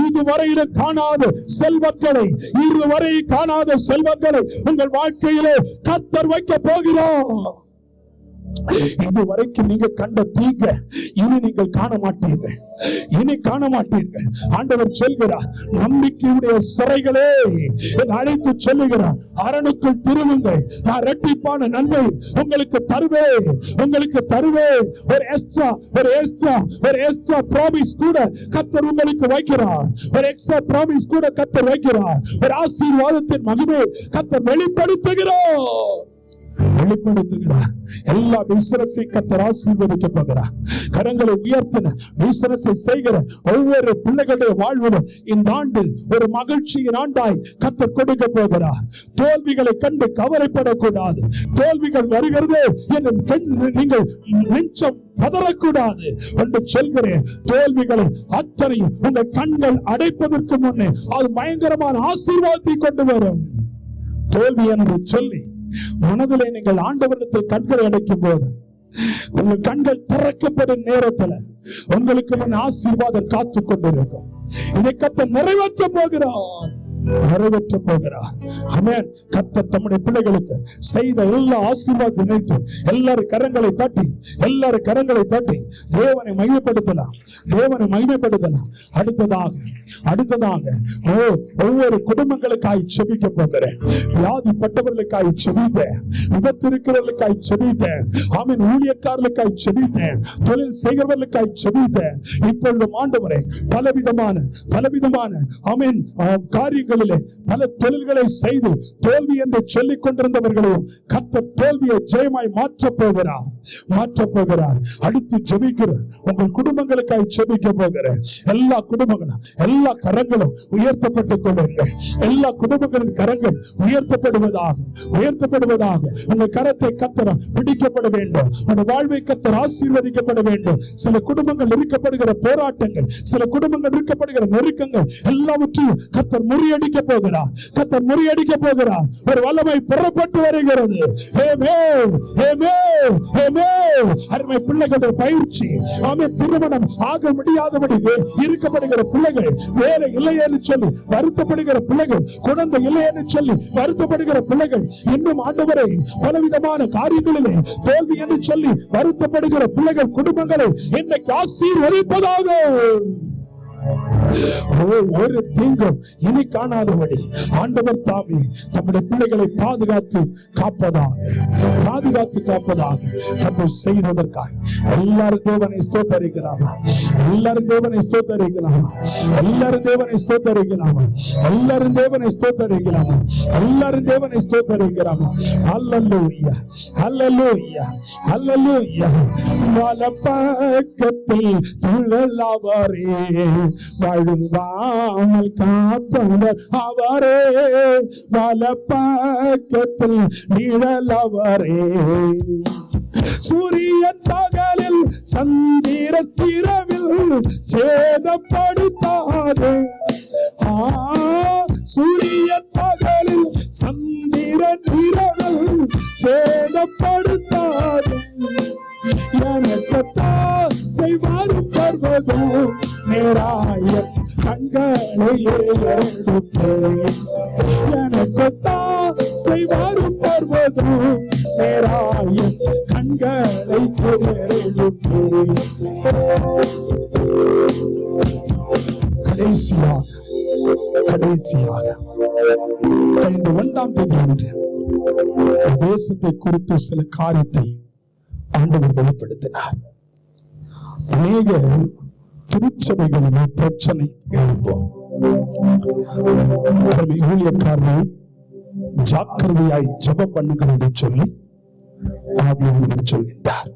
C: இதுவரையிலும் காணாத செல்வங்களை உங்கள் வாழ்க்கையிலே கர்த்தர் வைக்க போகிறார். இதுவரைக்கும் நீங்க கண்ட தீங்க இனி நீங்கள் காண மாட்டீர்கள். ஆண்டவர் சொல்கிறார், நம்பிக்கையுடைய சிறைகளே அழைத்து சொல்லுகிறார், அரணுக்குள் திரும்புங்கள், நான் இரட்டிப்பான நன்மை உங்களுக்கு தருவேன். ஒரு எக்ஸ்ட்ரா ப்ராமிஸ் கூட கர்த்தர் உங்களுக்கு வைக்கிறார். ஒரு ஆசீர்வாதத்தின் மகிமை கர்த்தர் வெளிப்படுத்துகிறார். எல்லா பிசினஸையும் கர்த்தர் ஆசீர்வதிக்க போகிறார். கரங்களை உயர்த்தின பிசினஸை செய்கிற ஒவ்வொரு பிள்ளைகளுடைய வாழ்விலும் இந்த ஆண்டு ஒரு மகிழ்ச்சியின் ஆண்டாய் கர்த்தர் கொடுக்க போகிறார். தோல்விகளை கண்டு கவலைப்படக்கூடாது. தோல்விகள் வருகிறது என்று நீங்கள் நெஞ்சம் பதறக்கூடாது என்று சொல்கிறேன். தோல்விகளை அத்தனையும் உங்கள் கண்கள் அடைப்பதற்கு முன்னே அது பயங்கரமான ஆசீர்வாதத்தை கொண்டு வரும். தோல்வி என்று சொல்லி மனதிலே நீங்கள் ஆண்டவரிடத்தில் கண்களை அடைக்கும் போது உங்கள் கண்கள் திறக்கப்படும் நேரத்தில் உங்களுக்கு முன் ஆசீர்வாதம் காத்துக் கொண்டிருக்கும். இதை கர்த்தர் நிறைவேற்ற போகிறார். ஆமென். கர்த்தர் தம்முடைய பிள்ளைகளுக்கு செய்த எல்லா ஆசீர்வாதத்தை நினைத்து எல்லாரும் கரங்களை தட்டி தேவனை மகிமைப்படுத்தலாம். அடுத்ததாக ஒவ்வொரு குடும்பங்களுக்காய் செபிக்க போகிறேன். வியாதிப்பட்டவர்களுக்காய் செபித்தேன். விபத்திருக்கிறவர்களுக்காய் செபித்தேன். ஆமென். ஊழியக்காரர்களுக்காய் செபித்தேன். தொழில் செய்கிறவர்களுக்காய் செபித்தேன். இப்பொழுது ஆண்டவரே பலவிதமான ஆமென் காரியங்கள் நாட்களிலே பல தொழில்களை செய்து தோல்வி என்று சொல்லிக் கொண்டிருந்தவர்களையும் கர்த்தர் தோல்வியை ஜெயமாய் மாற்றப் போகிறார். அடுத்து ஜெபிக்கிற உங்கள் குடும்பங்களுக்காய் ஜெபிக்க போகிற எல்லா குடும்பங்களும், எல்லா கரங்களும் உயர்த்தப்பட்டுக் கொள்ளுங்கள். எல்லா குடும்பங்களின் கரங்கள் உயர்த்தப்படுவதாக. உங்கள் கரத்தை கர்த்தர் பிடிக்கப்பட வேண்டும். உங்கள் வாழ்வை கர்த்தர் ஆசீர்வதிக்கப்பட வேண்டும். சில குடும்பங்கள் இருக்கப்படுகிற போராட்டங்கள், சில குடும்பங்கள் இருக்கப்படுகிற நெருக்கங்கள் எல்லாவற்றையும் கர்த்தர் முறியடிக்க போகிறார். ஒரு வல்லமை புறப்பட்டு வருகிறது. அருமை பிள்ளைகளுடைய பயிற்சி, திருமணம் ஆக முடியாதபடி இருக்கப்படுகிற பிள்ளைகள், வேலை இல்லை என்று சொல்லி வருத்தப்படுகிற பிள்ளைகள், குழந்தை இல்லை என்று சொல்லி வருத்தப்படுகிற பிள்ளைகள், இன்னும் ஆண்டவரை பலவிதமான காரியங்களிலே தோல்வி என்று சொல்லி வருத்தப்படுகிற பிள்ளைகள் குடும்பங்களை இன்னைக்கு ஆசீர்வதிப்பதாக. ஒரு தீங்கும் இனி காணாதபடி ஆண்டவர் தாமே தம்முடைய பிள்ளைகளை பாதுகாத்து காப்பதாக தம்மை செய்வதற்காக எல்லாரும் தேவனை ஸ்தோத்தரிக்கலாமா? வலப்பக்கத்தில் துழலாவாரே, வாழுவாமல் காப்பவர் அவரே, வலப்பக்கத்தில் நிழலவரே. சூரியன் பகலில் சந்திரன் இரவில் சேதப்படுத்தாது. சூரியன் பகலில் சந்திரன் இரவில் சேதப்படுத்தாது. எனக்குத்தான் செய்வாரும் பர்வதம் நேராய கண்களை ஏறெடுப்பேன். எனக்குத்தான் செய்வாரும் பர்வதம் நேராய கண்களை ஏறெடுப்பேன். கடைசியாக இந்த 1ஆம் தேதி அன்று தேசத்தை குறித்து சில காரியத்தை ஆண்டவர் வெளிப்படுத்தினார். அநேக திருச்சபைகளிலே பிரச்சனை எழுப்போம். ஊழியக்காரனை ஜாக்கிரதையாய் ஜெபம் பண்ணுங்கள் என்று சொல்லி ஆவியானவர் சொல்கின்றார்.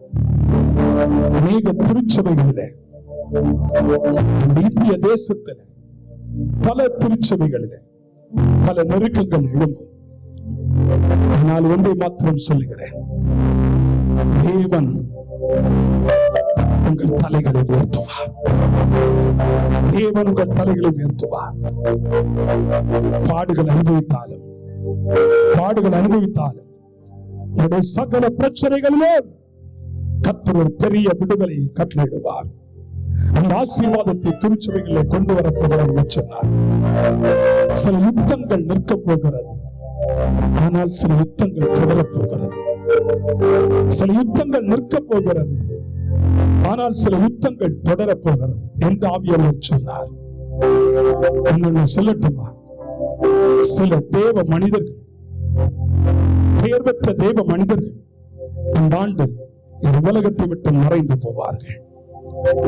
C: அநேக திருச்சபைகளிலே, இந்திய தேசத்தில் பல திருச்சபைகளிலே பல நெருக்கங்கள் எழும்பும். ஆனால் ஒன்றை மாத்திரம் சொல்லுகிறேன், தேவன் உங்கள் தலைகளை உயர்த்துவார். பாடுகள் அனுபவித்தாலும் உங்களுடைய சகல பிரச்சனைகளிலே கர்த்தர் ஒரு பெரிய விடுதலையை கட்டளையிடுவார். அந்த ஆசீர்வாதத்தை திருச்சபைகளை கொண்டு வரப்போகிறார் என்று சொன்னார். சில யுத்தங்கள் நிற்க போகிறது, ஆனால் சில யுத்தங்கள் தொடரப் போகிறது. சில யுத்தங்கள் நிற்க போகிறது, ஆனால் சில யுத்தங்கள் தொடரப் போகிறது என்று ஆவியானவர் சொன்னார். என்ன சொல்லட்டுமா? சில தேவ மனிதர்கள், பெயர் பெற்ற தேவ மனிதர்கள் இந்த ஆண்டு இந்த உலகத்தை விட்டு மறைந்து போவார்கள்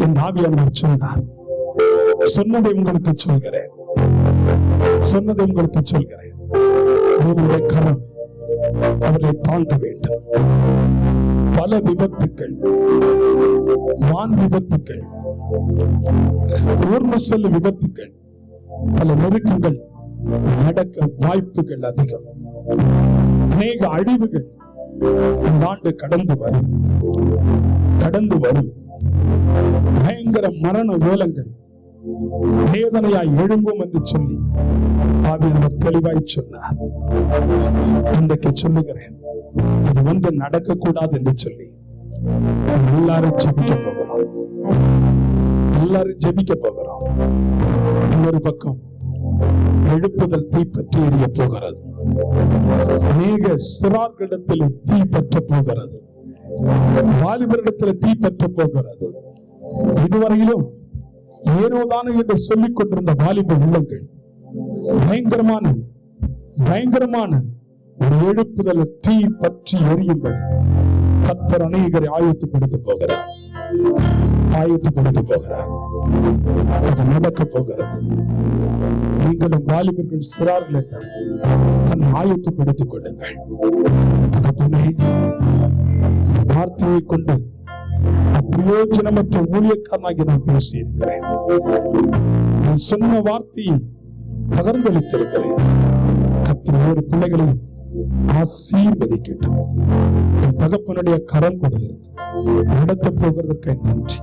C: என்று ஆவியானவர் சொன்னார். சொன்னதை உங்களுக்கு சொல்கிறேன். உங்களுடைய கரம் அவரை தாங்க வேண்டும். பல விபத்துக்கள், வான் விபத்துக்கள், ஊர்ம செல்ல விபத்துக்கள், பல நெருக்கங்கள் நடக்க வாய்ப்புகள் அதிகம். அநேக அழிவுகள் இந்த ஆண்டு கடந்து வரும். பயங்கர மரண ஓலங்கள் வேதனையாய் எழும்பும் என்று சொல்லி ஆவியானவர் தெளிவாய் சொன்னார். இன்றைக்கு சொல்லுகிறேன், அது வந்து நடக்க கூடாது என்று சொல்லி எல்லாரும் ஜெபிக்க போகிறோம். இன்னொரு பக்கம் எழுப்புதல் தீப்பற்றி எரிய போகிறது. அநேக சிறார்களிடத்தில் தீ பற்ற போகிறது. வாலிபரிடத்தில் தீ பற்ற போகிறது. இதுவரையிலும் ஏனோதானோ என்று சொல்லிக் கொண்டிருந்த வாலிப உள்ளங்கள் பயங்கரமான ஒரு எழுப்புதல் தீ பற்றி எரியும்படி கர்த்தர் அநேகரை ஆயத்தப்படுத்த போகிறார். அது நடக்க போகிறது. நீங்களும் வாலிபர்கள் சிறார்கள் என்றால் தன்னை ஆயத்தப்படுத்திக் கொள்ளுங்கள். தகப்பனே, வார்த்தையை கொண்டு அப்பிரயோஜனமற்ற ஊழியக்காரனாகி நான் பேசியிருக்கிறேன். நான் சொன்ன வார்த்தையை பகிர்ந்தளித்திருக்கிறேன். கர்த்தர் பிள்ளைகளை ஆசீர்வதிக்கட்டும். என் தகப்பனுடைய கரம் கூட இருந்து நடத்த போகிறதற்கு நன்றி.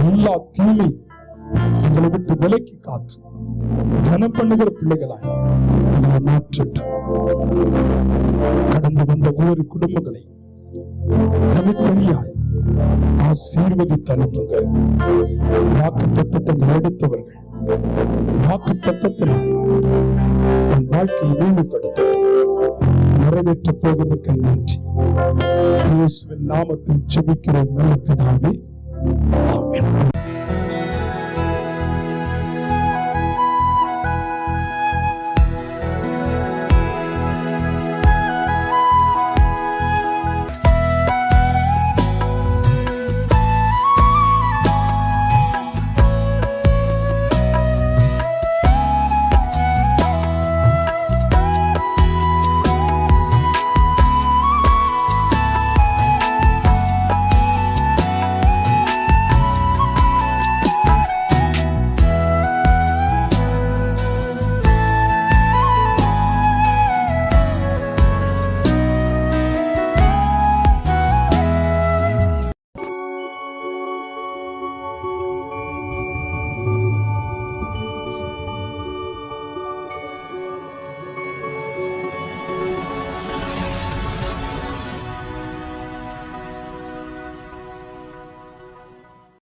C: எல்லா தீமை எங்களை விட்டு விலக்கி காத்து கனம் பண்ணுகிற பிள்ளைகளாய் எங்களை மாற்றட்டும். கடந்து வந்த ஒவ்வொரு குடும்பங்களை தனித்தனியாய் ஆசீர்வதித்து அனுப்புங்க. வாக்கு தத்தத்தை எடுத்தவர்கள் வாக்கு தத்தத்தினால் தன் வாழ்க்கையை மேம்படுத்த நிறைவேற்ற போவதற்கு நன்றி. இயேசுவின் நாமத்தில் ஜெபிக்கிறோம் நல்ல பிதாவே. ஆமென்.